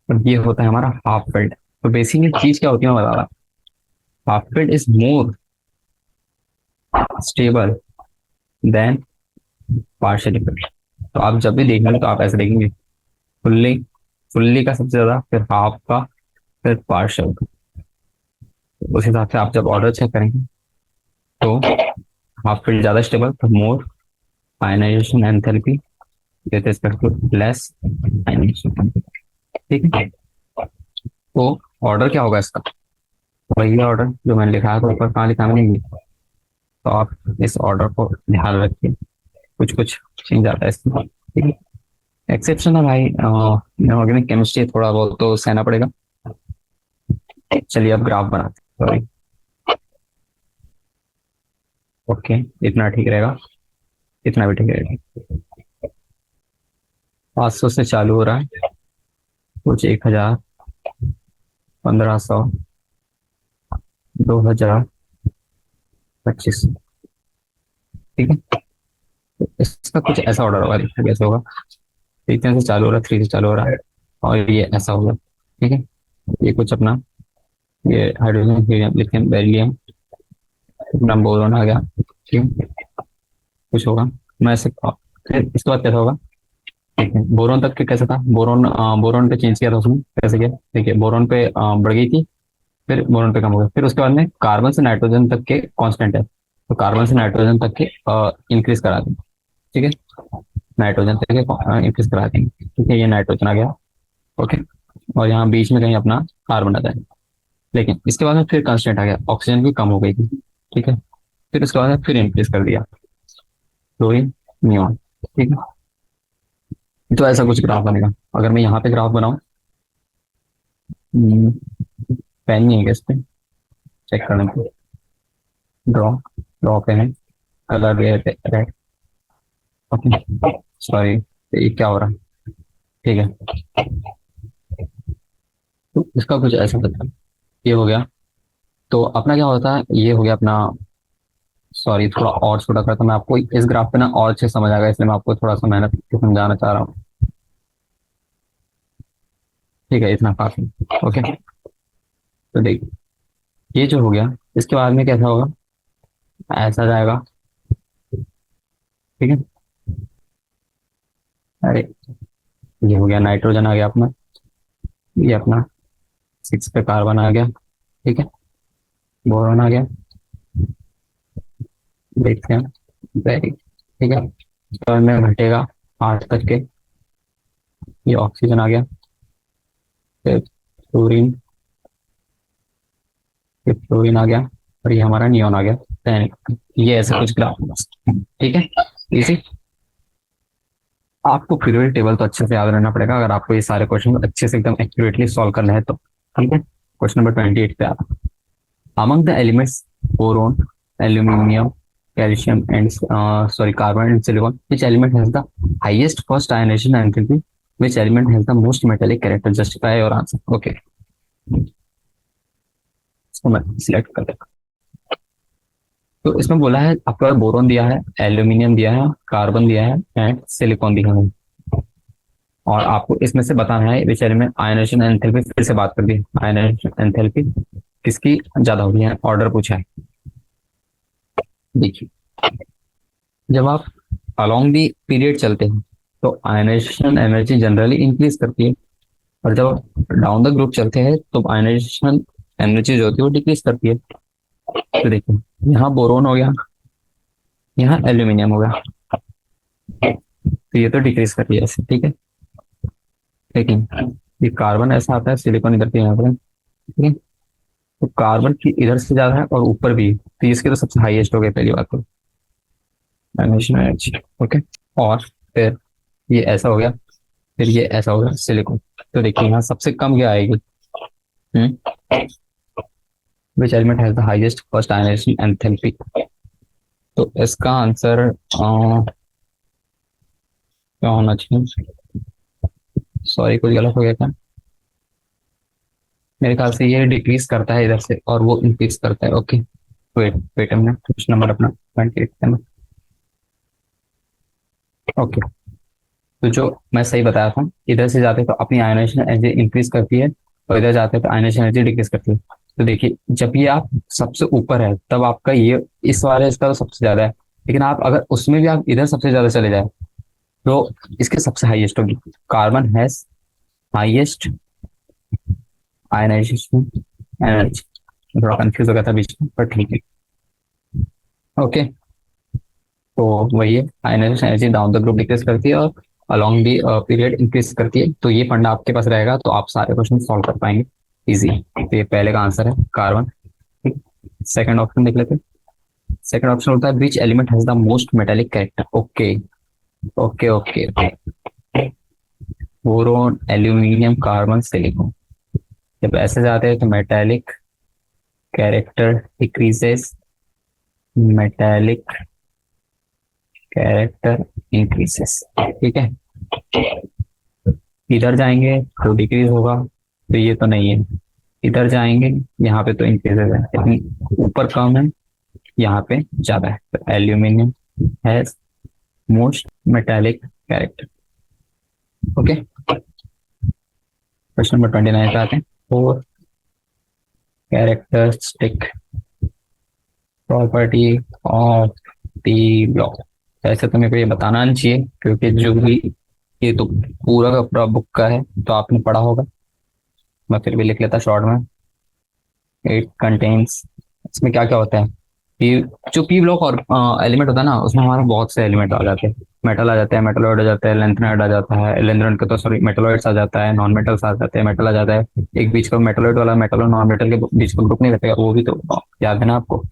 और ये होता है हमारा हाफ फील्ड। तो बेसिकली चीज क्या होती है मैं बता रहा, half field is more stable then partially field. तो आप जब भी देखेंगे तो आप ऐसे देखेंगे, फुल्ली फुल्ली का सबसे ज्यादा, फिर हाफ का, फिर पार्शियल का। उस हिसाब से आप जब ऑर्डर चेक करेंगे तो हाफ फील्ड ज्यादा स्टेबल, तो more ionization enthalpy with respect to less ionization. ठीक है, तो ऑर्डर क्या होगा इसका, वही ऑर्डर जो मैंने लिखा है, तो ऊपर कहाँ लिखा मैंने, तो आप इस ऑर्डर को ध्यान रखिए, कुछ कुछ चेंज आता है इसमें, ठीक है। एक्सेप्शन है भाई, ऑर्गेनिक केमिस्ट्री थोड़ा बहुत तो सहना पड़ेगा। चलिए अब ग्राफ बनाते हैं, सॉरी, ओके इतना ठीक रहेगा, इतना भी ठीक रहेगा। 500 से चालू हो रहा है, कुछ 1000, 1500, 2000, 2500, ठीक है। तो इसका कुछ ऐसा ऑर्डर होगा, देखिए कैसे होगा, इतने से चालू हो रहा है, 3 से चालू हो रहा है, और ये ऐसा होगा, ठीक है। ये कुछ अपना, ये हाइड्रोजन, हीलियम, लिथियम, बेरिलियम, अपना बोरॉन आ गया, ठीक है। कुछ होगा, मैं ऐसे, फिर इसके बाद कैसा होगा, ठीक है। बोरॉन तक के कैसा था, बोरॉन पे चेंज किया था उसने, कैसे किया, देखिए बोरॉन पे बढ़ गई थी, फिर बोरॉन पे कम हो गया, फिर उसके बाद में कार्बन से नाइट्रोजन तक के कांस्टेंट है, तो कार्बन से नाइट्रोजन तक के इंक्रीज करा दें, ठीक है। नाइट्रोजन से इंक्रीज करा देंगे। ठीक है, ये नाइट्रोजन आ गया। ओके, और यहाँ बीच में कहीं अपना कार्बन आ जाए। लेकिन इसके बाद में फिर कांस्टेंट आ गया, ऑक्सीजन भी कम हो गई थी। ठीक है, फिर उसके बाद में फिर इंक्रीज कर दिया क्लोरीन, नियॉन। ठीक है, तो ऐसा कुछ ग्राफ बनेगा। अगर मैं यहाँ पे ग्राफ बनाऊं, पेन नहीं है क्या इस पे, चेक करने पे, ड्रॉ, ड्रॉ पे है, colour red red. Okay, sorry, ये क्या हो रहा है। ठीक है, तो इसका कुछ ऐसा होता है, ये हो गया। तो अपना क्या होता है, ये हो गया अपना। सॉरी, थोड़ा और छोटा करता मैं आपको, इस ग्राफ पे ना और अच्छे से समझ आ गया, इसलिए मैं आपको थोड़ा सा मेहनत से समझाना चाह रहा हूँ। ठीक है, इतना काफी। ओके, तो देखिए, ये जो हो गया, इसके बाद में कैसा होगा, ऐसा जाएगा। ठीक है, अरे, ये हो गया, नाइट्रोजन आ गया अपना, ये अपना 6 पे कार्बन आ गया। ठीक है, बोरॉन आ गया, देखते हैं, वेरी। ठीक है, इसके बाद में घटेगा 8 तक के, ये ऑक्सीजन आ गया, फिर फ्लोरीन, फिर फ्लोरीन आ गया, और ये हमारा नियॉन आ गया। then ये ऐसा कुछ ग्राफ। ठीक है, इसी आपको पीरियोडिक टेबल तो अच्छे से याद रहना पड़ेगा अगर आपको ये सारे क्वेश्चन अच्छे से एकदम एक्यूरेटली सॉल्व करना है तो। ठीक है, क्वेश्चन नंबर 28 पे आता, among the elements boron, aluminium, calcium and carbon and silicon, which element has the highest first ionization enthalpy, which element has the most metallic character, justify your answer. Okay, इसको मैं select कर देता। तो इसमें बोला है आपका बोरोन दिया है, एल्यूमिनियम दिया है, कार्बन दिया है एंड सिलिकॉन दिया है, और आपको इसमें से बताना है विच एलिमेंट आयनाइजेशन एंथैल्पी। फिर से बात कर दी, आयनाइजेशन एंथैल्पी किसकी ज्यादा होगी है, ऑर्डर पूछा है। देखिए, जब आप अलोंग दी पीरियड चलते हैं तो आयनाइजेशन एनर्जी जनरली इंक्रीज करती है, और जब डाउन द ग्रुप चलते हैं तो आयनाइजेशन एनर्जी जो होती है वो डिक्रीज करती है। तो देखिए, यहाँ बोरोन हो गया, यहाँ एल्यूमिनियम हो गया, तो ये तो डिक्रीज कर रही है ऐसे। ठीक है, लेकिन ये कार्बन ऐसा आता है, सिलिकॉन इधर के यहाँ पर है। ठीक है, तो कार्बन की इधर से ज्यादा है और ऊपर भी, तो इसके तो सबसे हाईएस्ट हो गया पहली बात तो आयनाइजेशन एनर्जी। ओके, और फिर ये ऐसा हो गया, फिर ये ऐसा हो गया सिलिकॉन। तो देखिए, यहाँ सबसे कम क्या आएगी, which element has the highest first ionization enthalpy. तो इसका आंसर क्या होना चाहिए, सॉरी कुछ गलत हो गया क्या, मेरे ख्याल से ये डिक्रीज करता है इधर से और वो इंक्रीज करता है। ओके, वेट वेट हमने क्वेश्चन नंबर अपना 28 में। ओके, तो जो मैं सही बताया था, इधर से जाते तो अपनी आयनाइजेशन एनर्जी इंक्रीज करती है, और इधर जाते तो आयनाइजेशन एनर्जी डिक्रीज करती है। तो देखिए, जब ये आप सबसे ऊपर है तब आपका ये इस वाले इसका तो सबसे ज्यादा है, लेकिन आप अगर उसमें भी आप इधर सबसे ज्यादा चले जाए तो इसके सबसे हाईएस्ट होगी। Carbon has highest ionization energy, थोड़ा कंफ्यूज हो गया था बीच में, पर ठीक है। ओके, तो वही है, ionization energy down the group decrease करती है और अलोंग दी पीरियड इंक्रीज करती है। तो ये फंडा आपके पास रहेगा तो आप सारे क्वेश्चन सॉल्व कर पाएंगे इजी। तो ये पहले का आंसर है कार्बन। सेकंड ऑप्शन देख लेते हैं। सेकंड ऑप्शन होता है विच element has the most metallic character. Okay okay okay okay, boron, aluminium, carbon, silicon, जब ऐसे जाते हैं तो metallic character decreases, metallic character increases. ठीक है, इधर जाएंगे तो डिक्रीज होगा, तो ये तो नहीं है। इधर जाएंगे, यहाँ पे तो इंक्रीजेस है, लेकिन ऊपर कम है, यहाँ पे ज्यादा है। तो aluminium has most metallic character. Okay, question number 29 पे आते हैं। Four characteristic property of the block. ऐसे तो मेरे को ये बताना नहीं चाहिए क्योंकि जो भी, ये तो पूरा का पूरा बुक का है तो आपने पढ़ा होगा, मैं फिर भी लिख लेता शॉर्ट में। इट कंटेन्स, इसमें क्या क्या होता है, पी, जो पी ब्लॉक और एलिमेंट होता है ना, उसमें हमारा बहुत से एलिमेंट आ जाते हैं। मेटल आ जाता है, मेटलॉइड आ जाता है, लेंथेनाइड आ जाता है, लेंथेनाइड का तो सॉरी मेटलॉइड्स आ जाता है, नॉन मेटल्स आ जाते हैं, मेटल आ जाता है। एक बीच का मेटलॉइड वाला मेटल और नॉन मेटल के बीच का ग्रुप नहीं रहता, वो भी तो याद है ना आपको,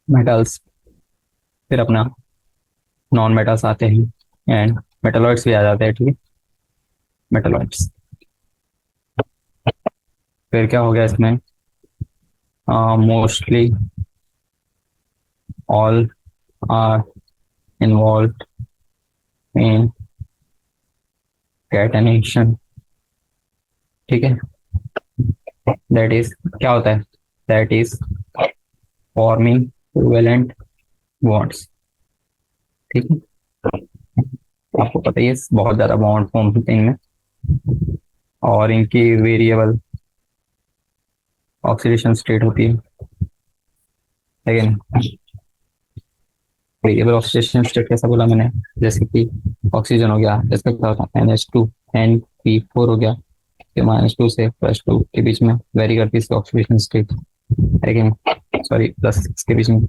मेटल्स। फिर अपना नॉन मेटल्स आते हैं एंड मेटलॉइड्स भी आ जाते हैं, ठीक है, मेटलॉइड्स। फिर क्या हो गया इसमें, mostly all are involve in catenation, ठीक है, दैट इज क्या होता है, that is forming covalent bonds, ठीक है। आपको पता ही है बहुत ज्यादा बॉन्ड फॉर्म होते हैं इनमें, और इनकी वेरिएबल ऑक्सीडेशन स्टेट होती है, लेकिन वेरिएबल ऑक्सीडेशन स्टेट कैसा बोला मैंने, जैसे कि ऑक्सीजन हो गया, इसका क्या होता है NH2 NP4 हो गया, -2 से +2 के बीच में वेरी करती है इसकी ऑक्सीडेशन स्टेट, लेकिन सॉरी प्लस के बीच में।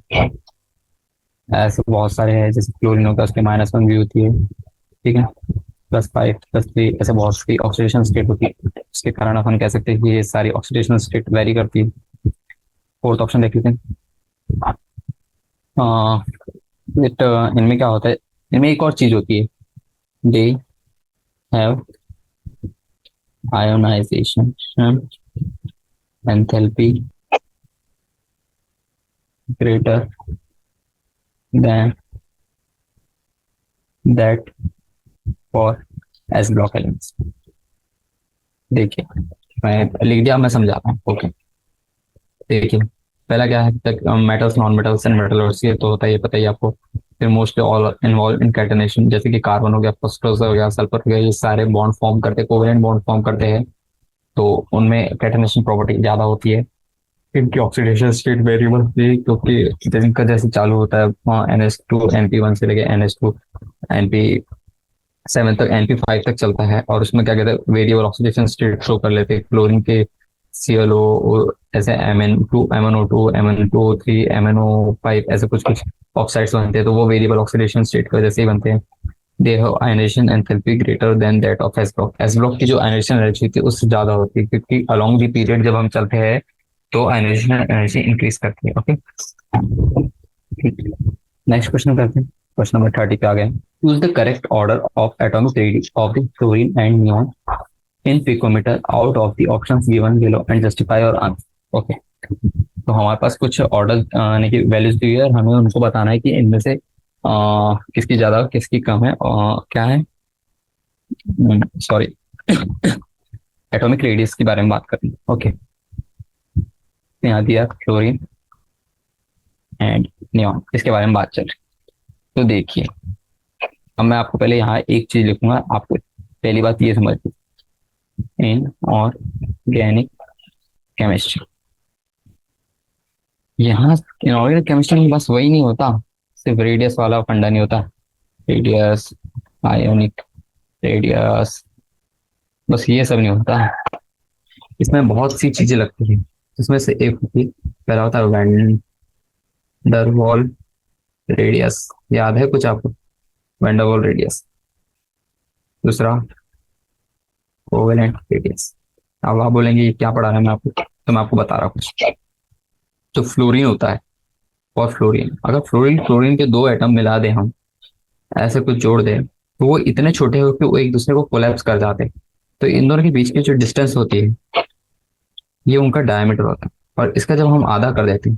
ऐसे बहुत सारे हैं, जैसे क्लोरीन होगा उसके -1 भी होती है, ठीक है, +5 +3 ऐसे बहुत सी ऑक्सीडेशन स्टेट होती है, इसके कारण अपन कह सकते हैं कि ये सारी ऑक्सीडेशन स्टेट वेरी करती है। फोर्थ ऑप्शन देख लेते हैं। इनमें क्या होता है, इनमें एक और चीज होती है, they have ionisation enthalpy greater than that for S block elements. देखिए मैं लिख दिया, मैं समझाता हूँ, ओके। देखिए पहला क्या है, तक मेटल्स नॉन मेटल्स एंड मेटलर्स, ये तो होता है, ये पता ही आपको। फिर mostly all involve in catenation, जैसे कि कार्बन हो गया, फॉस्फोरस हो गया, सल्फर हो गया, ये सारे बॉन्ड फॉर्म करते हैं, कोवेलेंट बॉन्ड फॉर्म करते हैं, तो उनमें कैटनेशन प्रॉपर्टी ज्यादा होती है। इनकी ऑक्सीडेशन स्टेट वेरिएबल होती है, क्योंकि इनका जैसे चालू होता है NH2 NP1 से लेके NH2 NP7 तक, NP5 तक चलता है, और उसमें क्या कहते हैं वेरिएबल ऑक्सीडेशन स्टेट शो कर लेते हैं। क्लोरीन के ClO ऐसे MN2 MnO2 MnO3 MnO5 ऐसे कुछ कुछ ऑक्साइड्स बनते हैं, तो वो वेरिएबल ऑक्सीडेशन स्टेट की वजह से ही बनते हैं। They have ionisation enthalpy greater than that of S block, S block की जो आयनेशन एनर्जी होती है उससे ज्यादा होती है, क्योंकि अलोंग द पीरियड जब हम चलते हैं तो आयनेशन एनर्जी इंक्रीज करती है, ओके। नेक्स्ट क्वेश्चन करते हैं, क्वेश्चन नंबर 30 पे आ गए। Choose the correct order of atomic radius of the fluorine and neon in picometer out of the options given below and justify your answer, okay. तो हमारे पास कुछ ऑर्डर यानी कि वैल्यूज दी हुई है, और हमें उनको बताना है कि इनमें से किसकी ज्यादा किसकी कम है, क्या है, सॉरी एटॉमिक रेडियस के बारे में बात करनी, ओके। यहाँ दिया फ्लोरीन एंड नियॉन, इसके बारे में बात चल रही। तो देखिए अब मैं आपको पहले यहाँ एक चीज लिखूंगा, आपको पहली बात ये समझ इन ऑर्गेनिक केमिस्ट्री, यहाँ इनऑर्गेनिक केमिस्ट्री में बस वही नहीं होता, सिर्फ रेडियस वाला फंडा नहीं होता, रेडियस आयोनिक रेडियस, बस ये सब नहीं होता, इसमें बहुत सी चीजें लगती है। इसमें से एक होती है, पहला होता है वैंडरवाल रेडियस, याद है कुछ आपको, वैंडरवाल रेडियस। दूसरा कोवेलेंट रेडियस। अब आप बोलेंगे ये क्या पढ़ा है मैं आपको, तो मैं आपको बता रहा हूँ कुछ। जो फ्लोरीन होता है, और फ्लोरीन, अगर फ्लोरीन फ्लोरीन के दो एटम मिला दें हम, ऐसे कुछ जोड़ दें, तो वो इतने छोटे हो कि वो एक दूसरे को कोलैप्स कर जाते हैं। तो इन दोनों के बीच की जो डिस्टेंस होती है, ये उनका डायमीटर होता है, और इसका जब हम आधा कर देते हैं,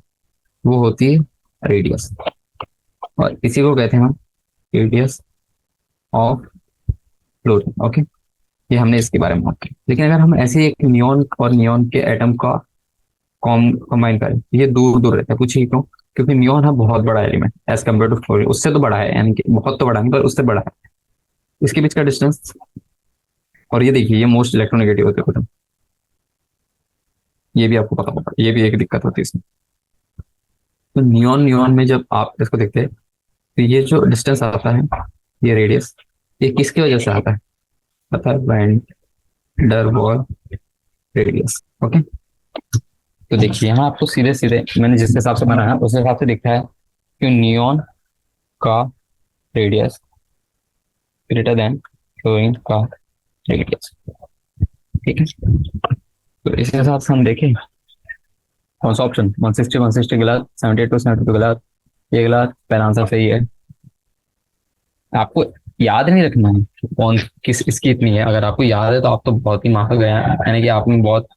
वो होती है रेडियस, और इसी को कहते हैं हम रेडियस ऑफ फ्लोरीन, ओके। ये हमने इसके बारे में बात की। लेकिन अगर हम ऐसे एक नियॉन और नियॉन के एटम का कंबाइन करें, ये दूर दूर रहता है, पूछिए क्यों, क्योंकि नियॉन है बहुत बड़ा element as compare to fluorine, उससे तो बड़ा है, यानी कि बहुत तो बड़ा नहीं पर उससे बड़ा है, इसके बीच का डिस्टेंस। और ये देखिए ये मोस्ट इलेक्ट्रोनेगेटिव होते हैं, ये भी आपको पता होगा, ये भी एक दिक्कत होती है इसमें। तो नियॉन नियॉन में जब आप इसको देखते हैं, तो ये जो डिस्टेंस आता है, ये रेडियस, ये किसकी वजह से आता है, पता है, van der wall radius, okay. तो देखिए यहाँ आपको सीधे सीधे मैंने जिस हिसाब से बनाया उस हिसाब से दिखता है कि नियॉन का रेडियस ग्रेटर देन फ्लोइंग का रेडियस। ठीक है, तो इस हिसाब से हम देखें कौन सा ऑप्शन 160 160 गलत, 72 72 गलत, ये गलत, पहला आंसर सही है। आपको याद नहीं रखना है कि कौन किस इसकी इतनी है। अगर आपको याद है तो आप तो बहुत ही माहिर गया है, यानी कि आप में बहुत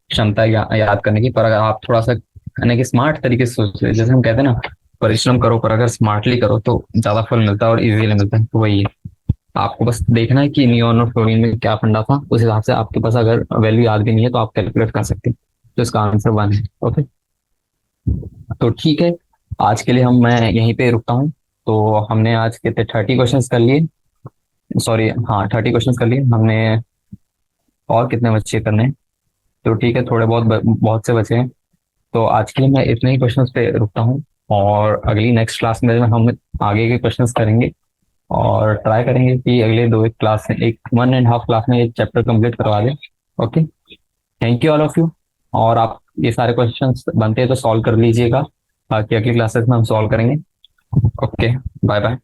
क्षमता है याद करने की। पर अगर आप थोड़ा सा यानी कि स्मार्ट तरीके से सोच रहे, जैसे हम कहते हैं ना, परिश्रम करो पर अगर स्मार्टली करो तो ज्यादा फल मिलता है और इजीली मिलता है, तो वही है। आपको बस देखना है कि नियॉन और फ्लोरीन में क्या फंडा था, उस हिसाब से आपके पास अगर वैल्यू याद भी नहीं है तो आप कैलकुलेट कर सकते हैं। तो इसका आंसर 1 है। ओके, तो ठीक है, आज के लिए मैं यहीं पे रुकता हूँ। तो हमने आज कितने 30 क्वेश्चंस कर लिए, सॉरी हाँ 30 क्वेश्चंस कर लिए हमने। और कितने बच्चे करने हैं? तो ठीक है, थोड़े बहुत बहुत से बचे हैं। तो आज के लिए मैं इतने ही क्वेश्चंस पे रुकता हूँ, और अगली नेक्स्ट क्लास में हम आगे के क्वेश्चंस करेंगे, और ट्राई करेंगे कि अगले दो एक क्लास में, एक 1.5 क्लास में एक चैप्टर कंप्लीट करवा दें। Okay, thank you all of you. और आप ये सारे क्वेश्चंस बनते हैं तो सॉल्व कर लीजिएगा, बाकी अगली क्लासेस में हम सॉल्व करेंगे। Okay, bye bye.